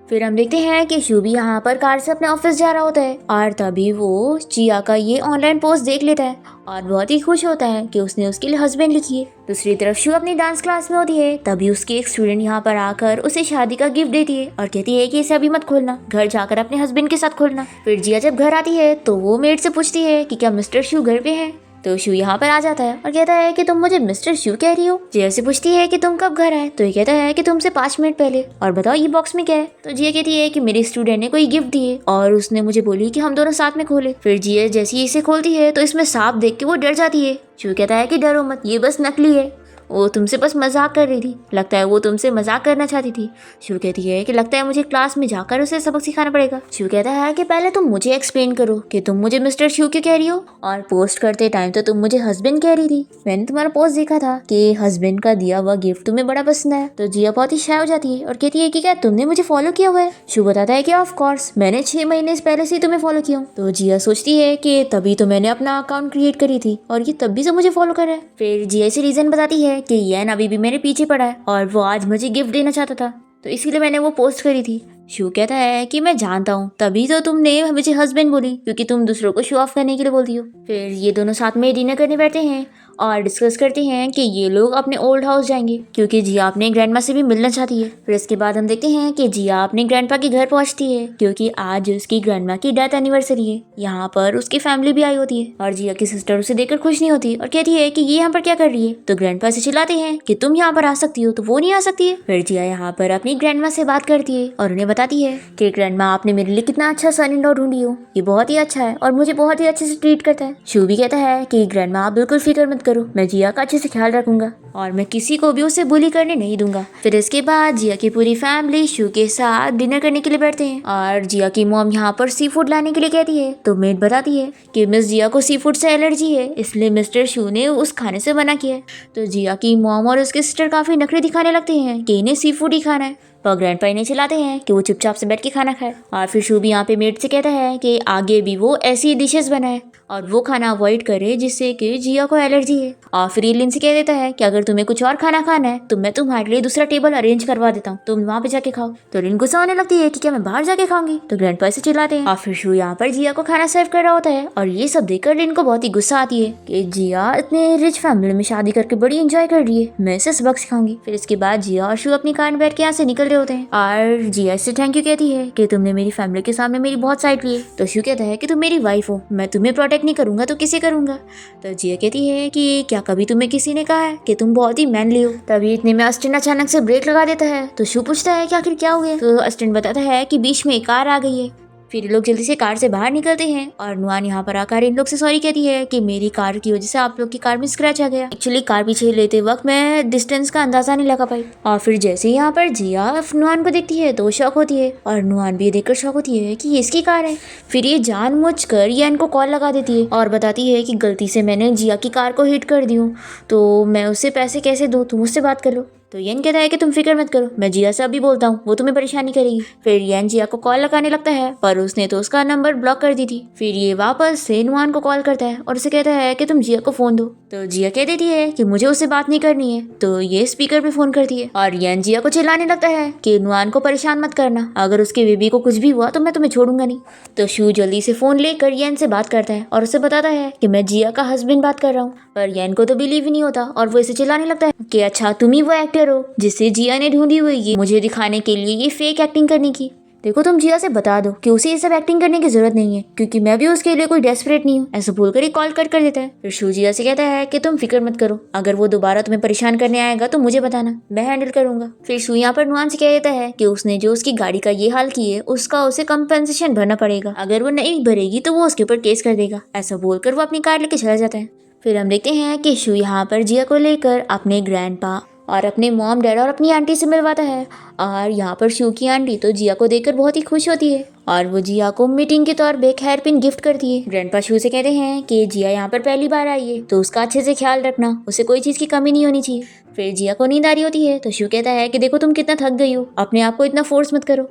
S1: फिर हम देखते हैं कि शू भी यहाँ पर कार से अपने ऑफिस जा रहा होता है और तभी वो जिया का ये ऑनलाइन पोस्ट देख लेता है और बहुत ही खुश होता है कि उसने उसके लिए हस्बैंड लिखी है। दूसरी तरफ शू अपनी डांस क्लास में होती है, तभी उसकी एक स्टूडेंट यहाँ पर आकर उसे शादी का गिफ्ट देती है और कहती है कि इसे अभी मत खोलना, घर जाकर अपने हस्बैंड के साथ खोलना। फिर जिया जब घर आती है तो वो मेड से पूछती है कि क्या मिस्टर शू घर पे है। तो शू यहाँ पर आ जाता है और कहता है कि तुम मुझे मिस्टर शू कह रही हो। जिया से पूछती है कि तुम कब घर आए। तो ये कहता है कि तुमसे 5 मिनट पहले, और बताओ ये बॉक्स में क्या है। तो जिया कहती है कि मेरी स्टूडेंट ने कोई गिफ्ट दिए और उसने मुझे बोली कि हम दोनों साथ में खोले। फिर जिया जैसे ही इसे खोलती है तो इसमें सांप देख के वो डर जाती है। शू कहता है कि डरो मत, ये बस नकली है, वो तुमसे बस मजाक कर रही थी, लगता है वो तुमसे मजाक करना चाहती थी। शू कहती है कि लगता है मुझे क्लास में जाकर उसे सबक सिखाना पड़ेगा। शू कहता है कि पहले तुम मुझे एक्सप्लेन करो कि तुम मुझे मिस्टर शू क्यों कह रही हो और पोस्ट करते टाइम तो तुम मुझे हस्बैंड कह रही थी। मैंने तुम्हारा पोस्ट देखा था कि हस्बैंड का दिया हुआ गिफ्ट तुम्हें बड़ा पसंद आया। तो जिया बहुत ही शाय हो जाती है और कहती है कि क्या तुमने मुझे फॉलो किया हुआ है। शू बताता है कि ऑफ कोर्स मैंने 6 महीने पहले से तुम्हें फॉलो किया हूँ। तो जिया सोचती है कि तभी तो मैंने अपना अकाउंट क्रिएट करी थी और ये तभी से मुझे फॉलो कर रहा है। फिर जिया से रीजन बताती है कि येन अभी भी मेरे पीछे पड़ा है और वो आज मुझे गिफ्ट देना चाहता था, तो इसीलिए मैंने वो पोस्ट करी थी। शू कहता है कि मैं जानता हूँ, तभी तो तुमने मुझे हस्बैंड बोली, क्योंकि तुम दूसरों को शो ऑफ करने के लिए बोलती हो। फिर ये दोनों साथ में डिनर करने बैठते हैं और डिस्कस करते हैं कि ये लोग अपने ओल्ड हाउस जाएंगे क्योंकि जिया अपने ग्रैंड माँ से भी मिलना चाहती है। फिर इसके बाद हम देखते हैं कि जिया अपने ग्रैंडपा के घर पहुंचती है क्योंकि आज उसकी ग्रैंड माँ की डेथ एनिवर्सरी है। यहाँ पर उसकी फैमिली भी आई होती है और जिया की सिस्टर उसे देखकर खुश नहीं होती और कहती है कि ये यहाँ पर क्या कर रही है। तो ग्रैंडपा से चिल्लाते हैं कि तुम यहाँ पर आ सकती हो तो वो नहीं आ सकती है। फिर जिया यहाँ पर अपनी ग्रैंड माँ से बात करती है और उन्हें बताती है कि ग्रैंड माँ आपने मेरे लिए कितना अच्छा सन इन लॉ ढूंढी हो, ये बहुत ही अच्छा है और मुझे बहुत ही अच्छे से ट्रीट करता है। शू भी कहता है कि ग्रैंड माँ आप बिल्कुल फिक्र मत करो, मैं जिया का अच्छे से ख्याल रखूंगा और मैं किसी को भी उसे बुली करने नहीं दूंगा। फिर इसके बाद जिया की पूरी फैमिली शू के साथ डिनर करने के लिए बैठते हैं और जिया की मॉम यहाँ पर सी फूड लाने के लिए कहती है तो मेड बताती है कि मिस जिया को सी फूड से एलर्जी है, इसलिए मिस्टर शू ने उस खाने से मना किया है। तो जिया की मॉम और उसके सिस्टर काफी नखरे दिखाने लगते हैं कि इन्हें सी फूड ही खाना है और ग्रैंडपा इन्हें चिल्लाते हैं कि वो चुपचाप से बैठ के खाना खाए। और फिर शू भी यहाँ पे मेड से कहता है कि आगे भी वो ऐसी डिशेस बनाए और वो खाना अवॉइड करे जिससे कि जिया को एलर्जी है। और फिर ये लिन से कह देता है कि अगर तुम्हें कुछ और खाना खाना है तो मैं तुम्हारे लिए दूसरा टेबल अरेंज करवा देता हूँ, तुम वहाँ पे जाके खाओ। तो लिन गुस्सा होने लगती है कि क्या मैं बाहर जाके खाऊंगी। तो ग्रैंडपा से चिल्लाते हैं और फिर शू यहाँ पर जिया को खाना सर्व कर रहा होता है और ये सब देखकर लिन को बहुत ही गुस्सा आती है कि जिया इतने रिच फैमिली में शादी करके बड़ी एंजॉय कर रही है, मैं इसे सबक सिखाऊंगी। फिर इसके बाद जिया और शू अपनी कार में बैठ के यहाँ से निकल रहे होते हैं और जिया से थैंक यू कहती है कि तुमने मेरी फैमिली के सामने मेरी बहुत साइड ली है। तो शू कहता है कि तुम मेरी वाइफ हो, मैं तुम्हें प्रोटेक्ट नहीं करूंगा तो किसे करूंगा। तो जिया कहती है कि क्या कभी तुम्हें किसी ने कहा है कि तुम बहुत ही मैनली हो। तभी इतने में अस्टिन अचानक से ब्रेक लगा देता है। तो शू पूछता है कि आखिर क्या हो गया। तो अस्टिन बताता है कि बीच में एक कार आ गई है। फिर ये लोग जल्दी से कार से बाहर निकलते हैं और नुआन यहाँ पर आकर इन लोग से सॉरी कहती है कि मेरी कार की वजह से आप लोग की कार में स्क्रैच आ गया। एक्चुअली कार पीछे लेते वक्त मैं डिस्टेंस का अंदाजा नहीं लगा पाई। और फिर जैसे ही यहाँ पर जिया नुआन को देखती है तो शॉक होती है और नुआन भी देखकर शॉक होती है कि ये इसकी कार है। फिर ये जानबूझकर ये इनको कॉल लगा देती है और बताती है कि गलती से मैंने जिया की कार को हिट कर दी हूँ तो मैं उससे पैसे कैसे दूँ, तुम उससे बात कर लो। तो येन कहता है कि तुम फिक्र मत करो, मैं जिया से अभी बोलता हूँ, वो तुम्हें परेशानी करेगी। फिर येन जिया को कॉल लगाने लगता है पर उसने तो उसका नंबर ब्लॉक कर दी थी। फिर ये वापस से नुआन को कॉल करता है और उसे कहता है कि तुम जिया को फोन दो। तो जिया कह देती है कि मुझे उससे बात नहीं करनी है। तो ये स्पीकर पे फोन करती है और येन जिया को चिल्लाने लगता है कि नुआन को परेशान मत करना, अगर उसके बेबी को कुछ भी हुआ तो मैं तुम्हें छोड़ूंगा नहीं। तो शू जल्दी से फोन लेकर येन से बात करता है और उसे बताता है कि मैं जिया का हस्बैंड बात कर रहा हूँ। पर येन को तो बिलीव ही नहीं होता और वो इसे चिल्लाने लगता है कि अच्छा तुम ही वो एक्टर हो जिसे जिया ने ढूंढी हुई है मुझे दिखाने के लिए ये फेक एक्टिंग करने की। देखो तुम जिया से बता दो कि उसे ये सब एक्टिंग करने की जरूरत नहीं है क्योंकि मैं भी उसके लिए कोई डेस्परेट नहीं हूँ। ऐसा बोलकर ही कॉल कट कर देता है। फिर शू जिया से कहता है कि तुम फिक्र मत करो, अगर वो दोबारा तुम्हें परेशान करने आएगा तो मुझे बताना, मैं हैंडल करूंगा। फिर शू यहाँ पर नुआन से कह देता है कि उसने जो उसकी गाड़ी का ये हाल की है उसका उसे कंपनसेशन भरना पड़ेगा, अगर वो नहीं भरेगी तो वो उसके ऊपर केस कर देगा। ऐसा बोलकर वो अपनी कार लेके चला जाता है। फिर हम देखते हैं कि शू यहाँ पर जिया को लेकर अपने ग्रैंडपा और अपने मॉम डैड और अपनी आंटी से मिलवाता है और यहाँ पर शू की आंटी तो जिया को देखकर बहुत ही खुश होती है और वो जिया को मीटिंग के तौर पे एक हेयर पिन गिफ्ट करती है। ग्रैंडपा शू से कहते हैं कि जिया यहाँ पर पहली बार आई है तो उसका अच्छे से ख्याल रखना, उसे कोई चीज़ की कमी नहीं होनी चाहिए। फिर जिया को नींद आ रही होती है तो शू कहता है कि देखो तुम कितना थक गई हो, अपने आप को इतना फोर्स मत करो,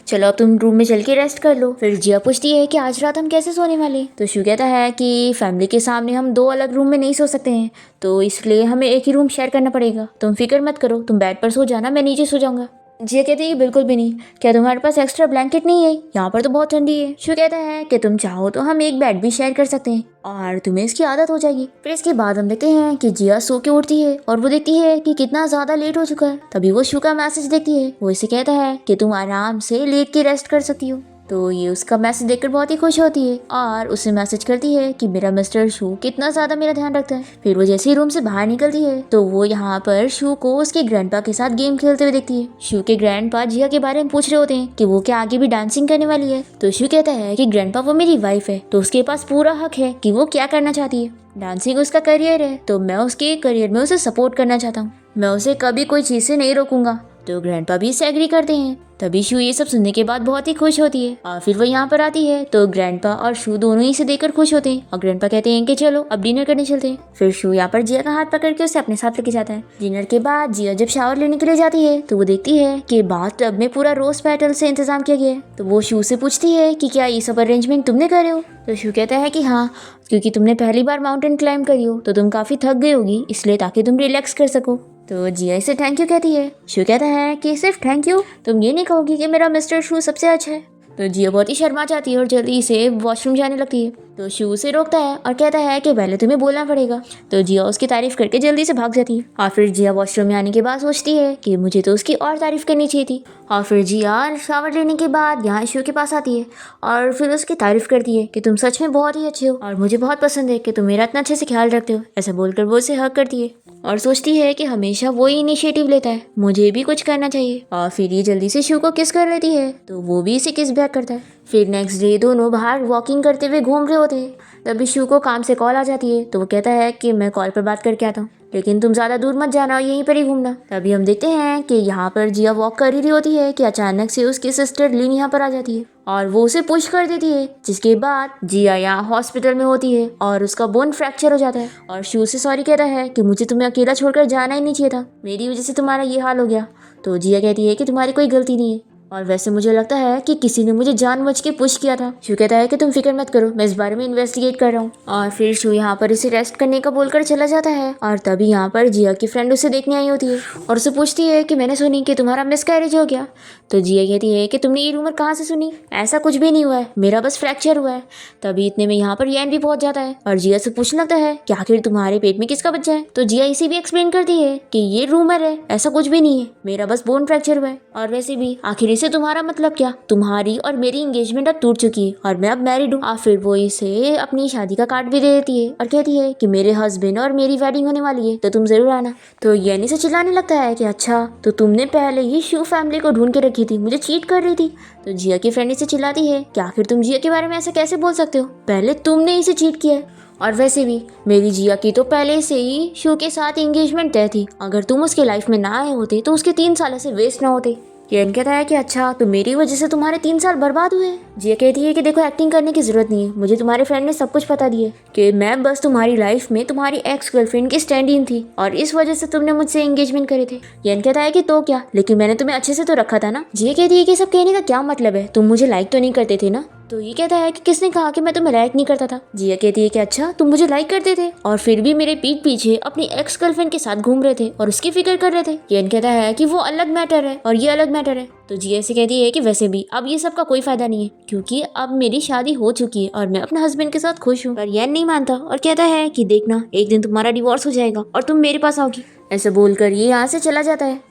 S1: चलो अब तुम रूम में चल के रेस्ट कर लो। फिर जिया पूछती है कि आज रात हम कैसे सोने वाले हैं। तो शू कहता है कि फैमिली के सामने हम दो अलग रूम में नहीं सो सकते हैं तो इसलिए हमें एक ही रूम शेयर करना पड़ेगा, तुम फिक्र मत करो, तुम बेड पर सो जाना, मैं नीचे सो जाऊंगा। जिया कहती है बिल्कुल भी नहीं, क्या तुम्हारे पास एक्स्ट्रा ब्लैंकेट नहीं है, यहाँ पर तो बहुत ठंडी है। शू कहता है कि तुम चाहो तो हम एक बेड भी शेयर कर सकते हैं और तुम्हें इसकी आदत हो जाएगी। फिर इसके बाद हम देखते हैं कि जिया सो के उठती है और वो देखती है कि कितना ज्यादा लेट हो चुका है। तभी वो शू का मैसेज देखती है, वो इसे कहता है कि तुम आराम से लेट के रेस्ट कर सकती हो। तो ये उसका मैसेज देखकर बहुत ही खुश होती है और उसे मैसेज करती है कि मेरा मिस्टर शू कितना ज्यादा मेरा ध्यान रखता है। फिर वो जैसे ही रूम से बाहर निकलती है तो वो यहाँ पर शू को उसके ग्रैंडपा के साथ गेम खेलते हुए देखती है। शू के ग्रैंडपा जिया के बारे में पूछ रहे होते हैं कि वो क्या आगे भी डांसिंग करने वाली है। तो शू कहता है कि ग्रैंडपा वो मेरी वाइफ है तो उसके पास पूरा हक है कि वो क्या करना चाहती है, डांसिंग उसका करियर है तो मैं उसके करियर में उसे सपोर्ट करना चाहता हूँ, मैं उसे कभी कोई चीज़ से नहीं रोकूंगा। तो ग्रैंडपा भी इससे एग्री करते हैं। तभी शू ये सब सुनने के बाद बहुत ही खुश होती है और फिर वो यहाँ पर आती है तो ग्रैंडपा और शू दोनों ही से देखकर खुश होते हैं और ग्रैंडपा कहते हैं कि चलो अब डिनर करने चलते हैं। फिर शू यहाँ पर जिया का हाथ पकड़ के उसे अपने साथ लेके जाता है। डिनर के बाद जिया जब शावर लेने के लिए जाती है तो वो देखती है कि बाथ टब में पूरा रोज पेटल से इंतजाम किया गया है। तो वो शू से पूछती है कि क्या ये सब अरेंजमेंट तुमने करे हो। तो शू कहता है कि हाँ, क्योंकि तुमने पहली बार माउंटेन क्लाइंब करी हो तो तुम काफी थक गई होगी, इसलिए ताकि तुम रिलैक्स कर सको। तो जिया इसे थैंक यू कहती है। शू कहता है कि सिर्फ थैंक यू, तुम ये नहीं कहोगी कि मेरा मिस्टर शू सबसे अच्छा है। तो जिया बहुत ही शर्मा जाती है और जल्दी से वॉशरूम जाने लगती है। तो शू उसे रोकता है और कहता है कि पहले तुम्हें बोलना पड़ेगा। तो जिया उसकी तारीफ करके जल्दी से भाग जाती है और फिर जिया वॉशरूम में आने के बाद सोचती है कि मुझे तो उसकी और तारीफ करनी चाहिए थी। और फिर जिया शावर लेने के बाद यहाँ शू के पास आती है और फिर उसकी तारीफ करती है कि तुम सच में बहुत ही अच्छे हो और मुझे बहुत पसंद है कि तुम मेरा इतना अच्छे से ख्याल रखते हो। ऐसा बोलकर वो उसे हक करती है और सोचती है कि हमेशा वो ही इनिशिएटिव लेता है, मुझे भी कुछ करना चाहिए। और फिर ये जल्दी से शू को किस कर लेती है तो वो भी इसे किस बैक करता है। फिर नेक्स्ट डे दोनों बाहर वॉकिंग करते हुए घूम रहे होते हैं। तभी शू को काम से कॉल आ जाती है तो वो कहता है कि मैं कॉल पर बात करके आता हूँ, लेकिन तुम ज़्यादा दूर मत जाना और यहीं पर ही घूमना। तभी हम देखते हैं कि यहाँ पर जिया वॉक कर ही रही होती है कि अचानक से उसकी सिस्टर लिन यहाँ पर आ जाती है और वो उसे पुश कर देती है, जिसके बाद जिया यहाँ हॉस्पिटल में होती है और उसका बोन फ्रैक्चर हो जाता है। और शू से सॉरी कहता है कि मुझे तुम्हें अकेला छोड़कर जाना ही नहीं चाहिए था, मेरी वजह से तुम्हारा ये हाल हो गया। तो जिया कहती है कि तुम्हारी कोई गलती नहीं है और वैसे मुझे लगता है कि किसी ने मुझे जानबूझ के पुश किया था। शू कहता है कि तुम फिक्र मत करो, मैं इस बारे में इन्वेस्टिगेट कर रहा हूँ। और फिर शू यहाँ पर इसे रेस्ट करने का बोलकर चला जाता है और तभी यहाँ पर जिया की फ्रेंड उसे देखने आई होती है और उसे पूछती है कि मैंने सुनी कि तुम्हारा मिसकैरेज हो गया। तो जिया कहती है कि तुमने ये रूमर कहाँ से सुनी, ऐसा कुछ भी नहीं हुआ है, मेरा बस फ्रैक्चर हुआ है। तभी इतने में यहाँ पर यैन भी पहुंच जाता है और जिया से पूछने लगता है कि आखिर तुम्हारे पेट में किसका बच्चा है। तो जिया इसे भी एक्सप्लेन करती है कि ये रूमर है, ऐसा कुछ भी नहीं है, मेरा बस बोन फ्रैक्चर हुआ है। और वैसे भी आखिर इसे तुम्हारा मतलब क्या, तुम्हारी और मेरी एंगेजमेंट अब टूट चुकी है और मैं अब मैरिड हूँ। और फिर वो इसे अपनी शादी का कार्ड भी दे देती है और कहती है कि मेरे हस्बैंड और मेरी वेडिंग होने वाली है तो तुम जरूर आना। तो यैनी से चिल्लाने लगता है कि अच्छा तो तुमने पहले ही शू फैमिली को ढूंढ के रखी थी, मुझे चीट कर रही थी। तो जिया की फ्रेंड इसे चिल्लाती है कि आखिर तुम जिया के बारे में ऐसा कैसे बोल सकते हो, पहले तुमने इसे चीट किया है और वैसे भी मेरी जिया की तो पहले से ही शू के साथ एंगेजमेंट तय थी, अगर तुम उसके लाइफ में ना आए होते तो उसके 3 साल ऐसे वेस्ट ना होते। येन कहता है कि अच्छा तो मेरी वजह से तुम्हारे 3 साल बर्बाद हुए। जिया कहती है कि देखो एक्टिंग करने की जरूरत नहीं है, मुझे तुम्हारे फ्रेंड ने सब कुछ बता दिया कि मैं बस तुम्हारी लाइफ में तुम्हारी एक्स गर्लफ्रेंड की स्टैंड इन थी और इस वजह से तुमने मुझसे एंगेजमेंट करे थे। येन कहता है कि तो क्या, लेकिन मैंने तुम्हें अच्छे से तो रखा था ना। जिया कहती है कि सब कहने का क्या मतलब है, तुम मुझे लाइक तो नहीं करते थे ना। तो ये कहता है कि किसने कहा कि मैं तुम्हें लाइक नहीं करता था। जिया कहती है कि अच्छा तुम मुझे लाइक करते थे और फिर भी मेरे पीठ पीछे अपनी एक्स गर्लफ्रेंड के साथ घूम रहे थे और उसकी फिक्र कर रहे थे। येन कहता है कि वो अलग मैटर है और ये अलग मैटर है। तो जिया से कहती है कि वैसे भी अब ये सब का कोई फायदा नहीं है क्योंकि अब मेरी शादी हो चुकी है और मैं अपने हस्बैंड के साथ खुश हूँ। पर येन नहीं मानता और कहता है कि देखना एक दिन तुम्हारा डिवोर्स हो जाएगा और तुम मेरे पास आओगी। ऐसे बोलकर ये यहाँ से चला जाता है।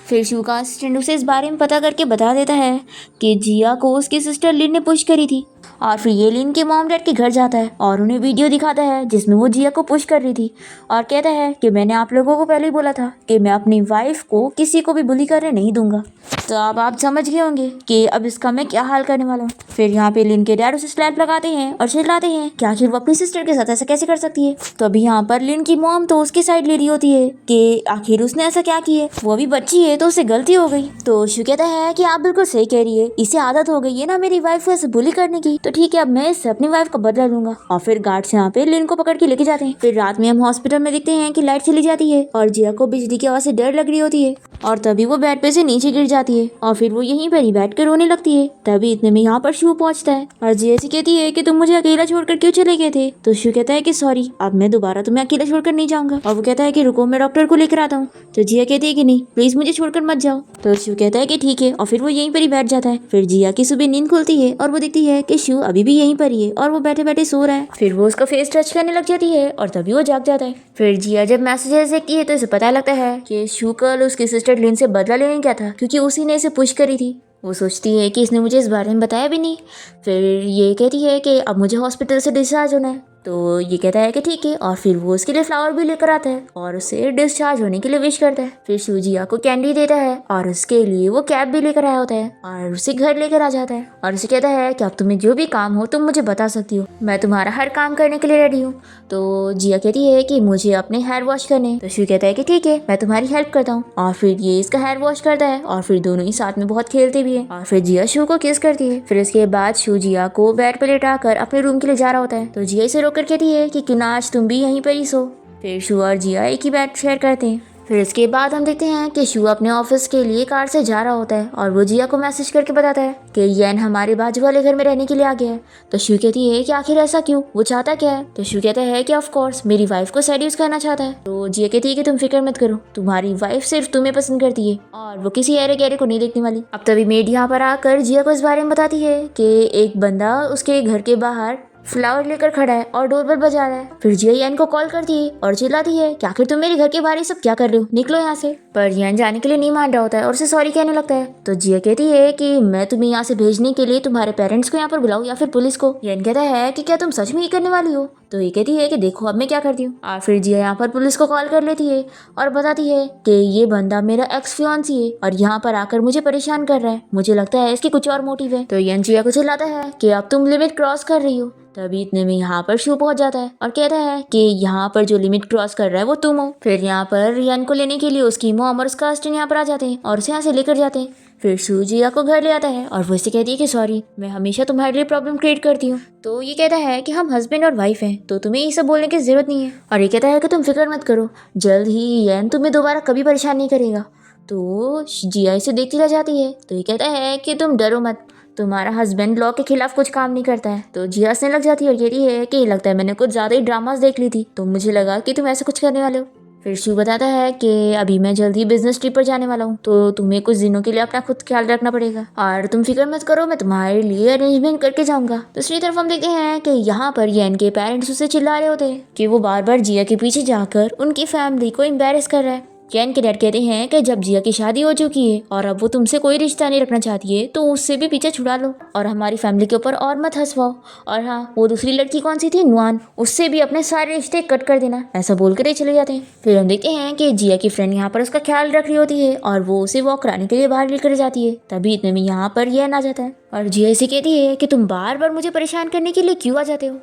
S1: फिर शू का असिस्टेंट उसे इस बारे में पता करके बता देता है कि जिया को उसकी सिस्टर लिन ने पुश करी थी और फिर ये लिन के मॉम डैड के घर जाता है और उन्हें वीडियो दिखाता है जिसमें वो जिया को पुश कर रही थी और कहता है कि मैंने आप लोगों को पहले ही बोला था कि मैं अपनी वाइफ को किसी को भी बुली करने नहीं दूंगा। तो अब आप समझ गए होंगे कि अब इसका मैं क्या हाल करने वाला हूँ। फिर यहाँ पे लिन के डैड उसे स्लैप लगाते हैं और चिल्लाते हैं कि आखिर वो अपनी सिस्टर के साथ ऐसा कैसे कर सकती है। तो अभी यहाँ पर लिन की मॉम तो उसकी साइड ले रही होती है कि आखिर उसने ऐसा क्या किया, वो अभी बच्ची है तो उसे गलती हो गई। तो शू कहता है कि आप बिल्कुल सही कह रही है, इसे आदत हो गई है ना मेरी वाइफ को ऐसे बुली करने की, तो ठीक है अब मैं इससे अपनी वाइफ का बदला लूंगा। और फिर गार्ड्स यहाँ पे लिन को पकड़ के लेके जाते हैं। फिर रात में हम हॉस्पिटल में देखते हैं कि लाइट चली जाती है और जिया को बिजली की आवाज से डर लग रही होती है और तभी वो बेड पे से नीचे गिर जाती है और फिर वो यहीं पर ही बैठ कर रोने लगती है। तभी इतने में यहाँ पर शू पहुंचता है और जिया से कहती है कि तुम मुझे अकेला छोड़कर क्यों चले गए थे। तो शू कहता है कि सॉरी अब मैं दोबारा तुम्हें अकेला छोड़कर नहीं जाऊंगा। और वो कहता है कि रुको मैं डॉक्टर को लेकर आता हूँ। तो जिया कहती है कि नहीं प्लीज मुझे छोड़कर मत जाओ। तो शू कहता है कि ठीक है और फिर वो यहीं पर ही बैठ जाता है। फिर जिया की सुबह नींद खुलती है और वो देखती है कि शू अभी भी यहीं पर ही है और वो बैठे बैठे सो रहा है। फिर वो उसका फेस टच करने लग जाती है और तभी वो जाग जाता है। फिर जिया जब मैसेजेस देखती है तो इसे पता लगता है कि शू कल उसकी सिस्टर लिन से बदला लेने गया था क्योंकि उसी ने इसे पुश करी थी। वो सोचती है कि इसने मुझे इस बारे में बताया भी नहीं। फिर ये कहती है कि अब मुझे हॉस्पिटल से डिस्चार्ज होना है। तो ये कहता है कि ठीक है और फिर वो उसके लिए फ्लावर भी लेकर आता है और उसे डिस्चार्ज होने के लिए विश करता है। फिर शू जिया को कैंडी देता है और उसके लिए वो कैब भी लेकर आया होता है और उसे घर लेकर आ जाता है और उसे कहता है कि अब तुम्हें जो भी काम हो तुम मुझे बता सकती हो, मैं तुम्हारा हर काम करने के लिए रेडी हूँ। तो जिया कहती है कि मुझे अपने हेयर वॉश करने। तो शू कहता है कि ठीक है मैं तुम्हारी हेल्प करता हूँ और फिर ये इसका हेयर वॉश करता है और फिर दोनों ही साथ में बहुत खेलते भी है। और फिर जिया शू को किस करती है। फिर इसके बाद शू जिया को बेड पर लेटाकर अपने रूम के लिए जा रहा होता है। तो जिया इसे रोककर कहती है कि क्यों ना आज तुम भी यहीं पर ही सो। फिर शू और जिया एक ही बेड शेयर करते हैं। फिर इसके बाद हम देखते हैं कि शू अपने ऑफिस के लिए कार से जा रहा होता है और वो जिया को मैसेज करके बताता है कि येन हमारे बाजू वाले घर में रहने के लिए आ गया है। तो शू कहती है कि आखिर ऐसा क्यों, वो चाहता क्या है। तो शू कहता है कि ऑफ कोर्स मेरी वाइफ को सेड्यूस करना चाहता है। तो जिया कहती है कि तुम फिक्र मत करो, तुम्हारी वाइफ सिर्फ तुम्हें पसंद करती है और वो किसी अरे गहरे को नहीं देखने वाली। अब तभी मेड यहाँ पर आकर जिया को इस बारे में बताती है कि एक बंदा उसके घर के बाहर फ्लावर लेकर खड़ा है और डोरबेल बजा रहा है। फिर जिया यान को कॉल करती है और चिल्लाती है कि आखिर तुम मेरे घर के बाहर ये सब क्या कर रहे हो, निकलो यहाँ से। पर यान जाने के लिए नहीं मान रहा होता है और उसे सॉरी कहने लगता है। तो जिया कहती है कि मैं तुम्हें यहाँ से भेजने के लिए तुम्हारे पेरेंट्स को यहाँ पर बुलाऊं या फिर पुलिस को। यान कहता है कि क्या तुम सच में ये करने वाली हो। तो ये कहती है कि देखो अब मैं क्या करती हूँ। और फिर जिया यहाँ पर पुलिस को कॉल कर लेती है और बताती है कि ये बंदा मेरा एक्स फियांसी है और यहाँ पर आकर मुझे परेशान कर रहा है, मुझे लगता है इसकी कुछ और मोटिव है। तो यान जिया को चिल्लाता है कि अब तुम लिमिट क्रॉस कर रही हो। तभी इतने में यहाँ पर शू पहुंच जाता है और कहता है कि यहाँ पर जो लिमिट क्रॉस कर रहा है वो तुम हो। फिर यहाँ पर यान को लेने के लिए उसकी मॉम और उसका हस्बैंड यहाँ पर आ जाते हैं और उसे यहाँ से लेकर जाते हैं। फिर शू जिया को घर ले आता है और वो इसे कहती है कि सॉरी, मैं हमेशा तुम्हारे लिए प्रॉब्लम क्रिएट करती हूँ। तो ये कहता है कि हम हस्बैंड और वाइफ हैं, तो तुम्हें ये सब बोलने की जरूरत नहीं है। और ये कहता है कि तुम फिक्र मत करो, जल्द ही यान तुम्हें दोबारा कभी परेशान नहीं करेगा। तो जिया इसे देखती रह जाती है। तो ये कहता है कि तुम डरो मत, तुम्हारा हस्बैंड लॉ के खिलाफ कुछ काम नहीं करता है। तो जिया हंसने लग जाती है और कहती है कि लगता है मैंने कुछ ज़्यादा ही ड्रामास देख ली थी, तो मुझे लगा कि तुम ऐसा कुछ करने वाले हो। फिर शू बताता है कि अभी मैं जल्दी बिजनेस ट्रिप पर जाने वाला हूँ, तो तुम्हें कुछ दिनों के लिए अपना खुद ख्याल रखना पड़ेगा और तुम फिक्र मत करो, मैं तुम्हारे लिए अरेंजमेंट करके जाऊंगा। दूसरी तरफ हम देखते हैं कि यहाँ पर यान के पेरेंट्स उसे चिल्ला रहे होते हैं कि वो बार बार जिया के पीछे जाकर उनकी फैमिली को एम्बेरस कर रहा है। यान के डैड कहते हैं कि जब जिया की शादी हो चुकी है और अब वो तुमसे कोई रिश्ता नहीं रखना चाहती है तो उससे भी पीछे छुड़ा लो और हमारी फैमिली के ऊपर और मत हंसवाओ। और हाँ, वो दूसरी लड़की कौन सी थी, नुआन, उससे भी अपने सारे रिश्ते कट कर देना, ऐसा बोलकर ही चले जाते हैं। फिर हम देखते हैं कि जिया की फ्रेंड यहाँ पर उसका ख्याल रख रही होती है और वो उसे वॉक कराने के लिए बाहर लेकर जाती है। तभी इतने में यहाँ पर यह आ जाता है और जिया इसे कहती है कि तुम बार बार मुझे परेशान करने के लिए क्यों आ जाते हो।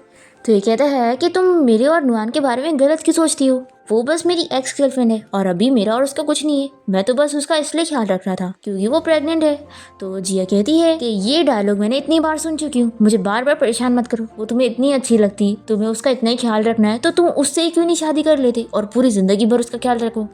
S1: तो ये कहता है कि तुम मेरे और नुआन के बारे में गलत क्यों सोचती हो, वो बस मेरी एक्स गर्लफ्रेंड है और अभी मेरा और उसका कुछ नहीं है, मैं तो बस उसका इसलिए ख्याल रख रहा था क्योंकि वो प्रेग्नेंट है। तो जिया कहती है कि ये डायलॉग मैंने इतनी बार सुन चुकी हूँ, मुझे बार बार परेशान मत करो, वो तुम्हें इतनी अच्छी लगती, तुम्हें उसका इतना ही ख्याल रखना है तो तुम उससे ही क्यों नहीं शादी कर लेते और पूरी जिंदगी भर उसका ख्याल रखो।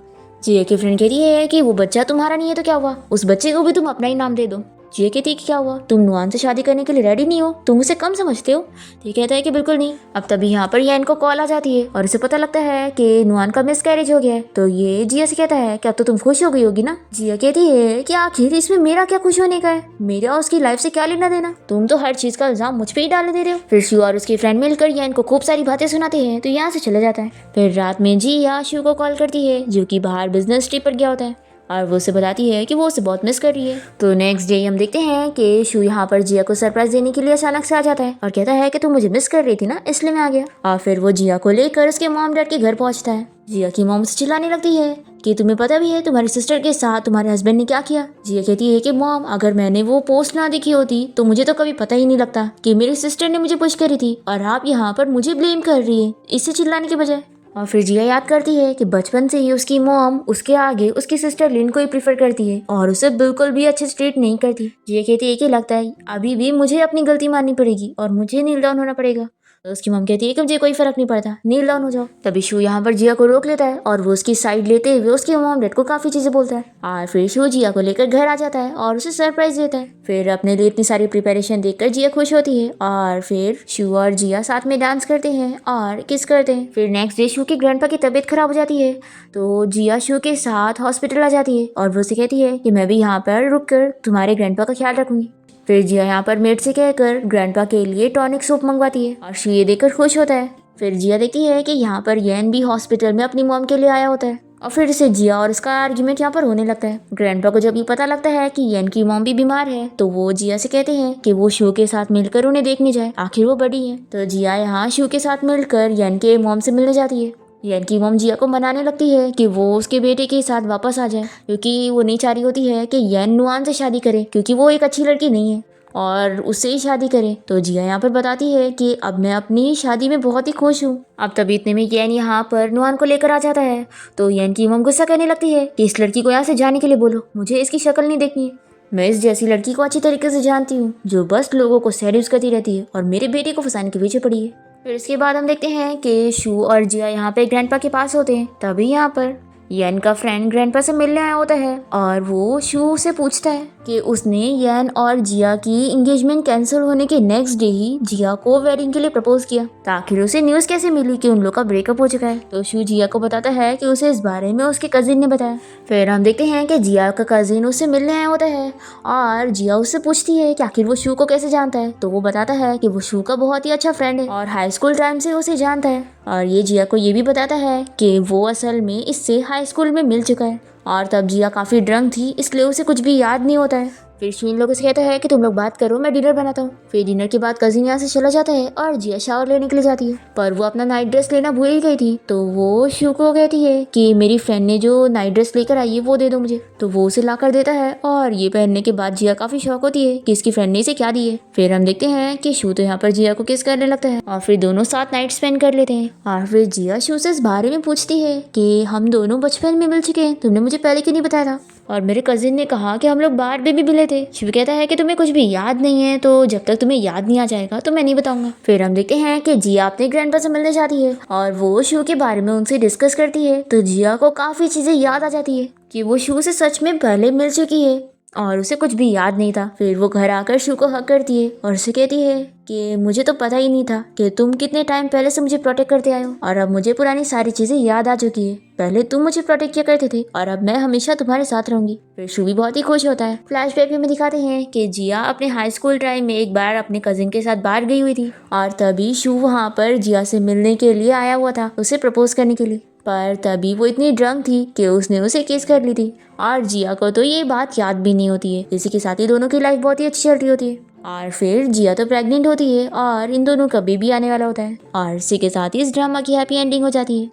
S1: जिया की फ्रेंड कहती है कि वो बच्चा तुम्हारा नहीं है तो क्या हुआ, उस बच्चे को भी तुम अपना ही नाम दे दो। जिया कहती है कि क्या हुआ, तुम नुआन से शादी करने के लिए रेडी नहीं हो, तुम उसे कम समझते हो। तो ये कहता है कि बिल्कुल नहीं। अब तभी यहाँ पर यान को कॉल आ जाती है और इसे पता लगता है कि नुआन का मिसकैरेज हो गया है। तो ये जिया से कहता है कि अब तो तुम खुश हो गई होगी ना। जिया कहती है कि आखिर इसमें मेरा क्या खुश होने का है, मेरा उसकी लाइफ से क्या लेना देना, तुम तो हर चीज का इल्जाम मुझ पे ही डालने दे रहे हो। फिर शू और उसकी फ्रेंड मिलकर यान को खूब सारी बातें सुनाते हैं तो यहाँ से चले जाता है। फिर रात में जिया शू को कॉल करती है जो कि बाहर बिजनेस ट्रिप पर गया होता है और वो उसे बताती है कि वो उसे बहुत मिस कर रही है। तो नेक्स्ट डे हम देखते हैं कि शू यहाँ पर जिया को सरप्राइज देने के लिए अचानक से आ जाता है और कहता है कि तुम मुझे मिस कर रही थी ना, इसलिए मैं आ गया। और फिर वो जिया को लेकर उसके मॉम डैड के घर पहुंचता है। जिया की मॉम से चिल्लाने लगती है कि तुम्हें पता भी है तुम्हारी सिस्टर के साथ तुम्हारे हस्बैंड ने क्या किया। जिया कहती है कि मॉम, अगर मैंने वो पोस्ट ना देखी होती तो मुझे तो कभी पता ही नहीं लगता कि मेरी सिस्टर ने मुझे पुश करी थी और आप यहाँ पर मुझे ब्लेम कर रही है इससे चिल्लाने के बजाय। और फिर जिया याद करती है कि बचपन से ही उसकी मॉम उसके आगे उसकी सिस्टर लिन को ही प्रीफर करती है और उसे बिल्कुल भी अच्छे से ट्रीट नहीं करती। जिया कहती है कि लगता है अभी भी मुझे अपनी गलती माननी पड़ेगी और मुझे नील डाउन होना पड़ेगा। तो उसकी मॉम कहती है कि मुझे कोई फर्क नहीं पड़ता, नील डाउन हो जाओ। तभी शू यहाँ पर जिया को रोक लेता है और वो उसकी साइड लेते हुए उसके मॉम डैड को काफी चीजें बोलता है। और फिर शू जिया को लेकर घर आ जाता है और उसे सरप्राइज देता है। फिर अपने लिए इतनी सारी प्रिपरेशन देखकर जिया खुश होती है और फिर शू और जिया साथ में डांस करते हैं और किस करते हैं। फिर नेक्स्ट डे शू के ग्रैंडपा की तबीयत खराब हो जाती है तो जिया शू के साथ हॉस्पिटल आ जाती है और वो उसे कहती है कि मैं भी यहाँ पर रुक कर तुम्हारे ग्रैंडपा का ख्याल रखूंगी। फिर जिया यहाँ पर मेड से कहकर ग्रैंडपा के लिए टॉनिक सूप मंगवाती है और शू ये देखकर खुश होता है। फिर जिया देखती है कि यहाँ पर येन भी हॉस्पिटल में अपनी मॉम के लिए आया होता है और फिर से जिया और उसका आर्ग्यूमेंट यहाँ पर होने लगता है। ग्रैंडपा को जब ये पता लगता है कि येन की मॉम भी बीमार है तो वो जिया से कहते हैं कि वो शू के साथ मिलकर उन्हें देखने जाए, आखिर वो बड़ी है। तो जिया यहाँ शू के साथ मिलकर येन के मॉम से मिलने जाती है। येन की मॉम जिया को मनाने लगती है कि वो उसके बेटे के साथ वापस आ जाए क्योंकि वो नहीं चाह रही होती है कि येन नुआन से शादी करे क्योंकि वो एक अच्छी लड़की नहीं है और उससे ही शादी करे। तो जिया यहाँ पर बताती है कि अब मैं अपनी शादी में बहुत ही खुश हूँ। अब तभी इतने में येन यहाँ पर नुआन को लेकर आ जाता है तो येन की मॉम गुस्सा करने लगती है कि इस लड़की को यहाँ से जाने के लिए बोलो, मुझे इसकी शक्ल नहीं देखनी है, मैं इस जैसी लड़की को अच्छी तरीके से जानती हूँ जो बस लोगों को सेड्यूस करती रहती है और मेरे बेटे को फंसाने के पीछे पड़ी है। फिर इसके बाद हम देखते हैं कि शू और जिया यहाँ पे ग्रैंडपा के पास होते हैं। तभी यहाँ पर येन का फ्रेंड ग्रैंडपा से मिलने आया होता है और वो शू से पूछता है कि उसने यन और जिया की एंगेजमेंट कैंसिल होने के नेक्स्ट डे ही जिया को वेडिंग के लिए प्रपोज किया। तो आखिर उसे न्यूज कैसे मिली कि उन लोग का ब्रेकअप हो चुका है? तो शू जिया को बताता है कि उसे इस बारे में उसके कजिन ने बताया। फिर हम देखते हैं कि जिया का कजिन उससे मिलने आया होता है और जिया उससे पूछती है कि आखिर वो शू को कैसे जानता है। तो वो बताता है कि वो शू का बहुत ही अच्छा फ्रेंड है और हाई स्कूल टाइम से उसे जानता है। और ये जिया को ये भी बताता है कि वो असल में इससे हाई स्कूल में मिल चुका है और तब जिया काफ़ी ड्रंक थी, इसलिए उसे कुछ भी याद नहीं होता है। फिर शू इन लोगों से कहता है कि तुम लोग बात करो, मैं डिनर बनाता हूँ। फिर डिनर के बाद कजिन यहाँ से चला जाता है और जिया शावर लेने के लिए जाती है, पर वो अपना नाइट ड्रेस लेना भूल ही गई थी। तो वो शू को कहती है कि मेरी फ्रेंड ने जो नाइट ड्रेस लेकर आई है वो दे दो मुझे। तो वो उसे ला कर देता है और ये पहनने के बाद जिया काफ़ी शौक होती है कि इसकी फ्रेंड ने इसे क्या दी है। फिर हम देखते हैं कि शू तो यहाँ पर जिया को किस करने लगता है और फिर दोनों साथ नाइट स्पेंड कर लेते हैं। और फिर जिया शू से इस बारे में पूछती है कि हम दोनों बचपन में मिल चुके हैं, तुमने मुझे पहले क्यों नहीं बताया था? और मेरे कजिन ने कहा कि हम लोग बाहर भी मिले थे। शिव कहता है कि तुम्हें कुछ भी याद नहीं है, तो जब तक तुम्हें याद नहीं आ जाएगा तो मैं नहीं बताऊंगा। फिर हम देखते हैं कि जिया अपने ग्रैंडपा से मिलने जाती है और वो शू के बारे में उनसे डिस्कस करती है। तो जिया को काफी चीजें याद आ जाती है कि वो शू से सच में पहले मिल चुकी है और उसे कुछ भी याद नहीं था। फिर वो घर आकर शू को हक करती है और उसे कहती है कि मुझे तो पता ही नहीं था कि तुम कितने टाइम पहले से मुझे प्रोटेक्ट करते आए हो और अब मुझे पुरानी सारी चीजें याद आ चुकी है। पहले तुम मुझे प्रोटेक्ट किया करते थे और अब मैं हमेशा तुम्हारे साथ रहूंगी। फिर शू भी बहुत ही खुश होता है। फ्लैशबैक में दिखाते हैं कि जिया अपने हाई स्कूल टाइम में एक बार अपने कजिन के साथ बाहर गई हुई थी और तभी शू वहाँ पर जिया से मिलने के लिए आया हुआ था, उसे प्रपोज करने के लिए। पर तभी वो इतनी ड्रंक थी कि उसने उसे किस कर ली थी और जिया को तो ये बात याद भी नहीं होती है। इसी के साथ ही दोनों की लाइफ बहुत ही अच्छी चल रही होती है और फिर जिया तो प्रेग्नेंट होती है और इन दोनों का बेबी आने वाला होता है और इसी के साथ ही इस ड्रामा की हैप्पी एंडिंग हो जाती है।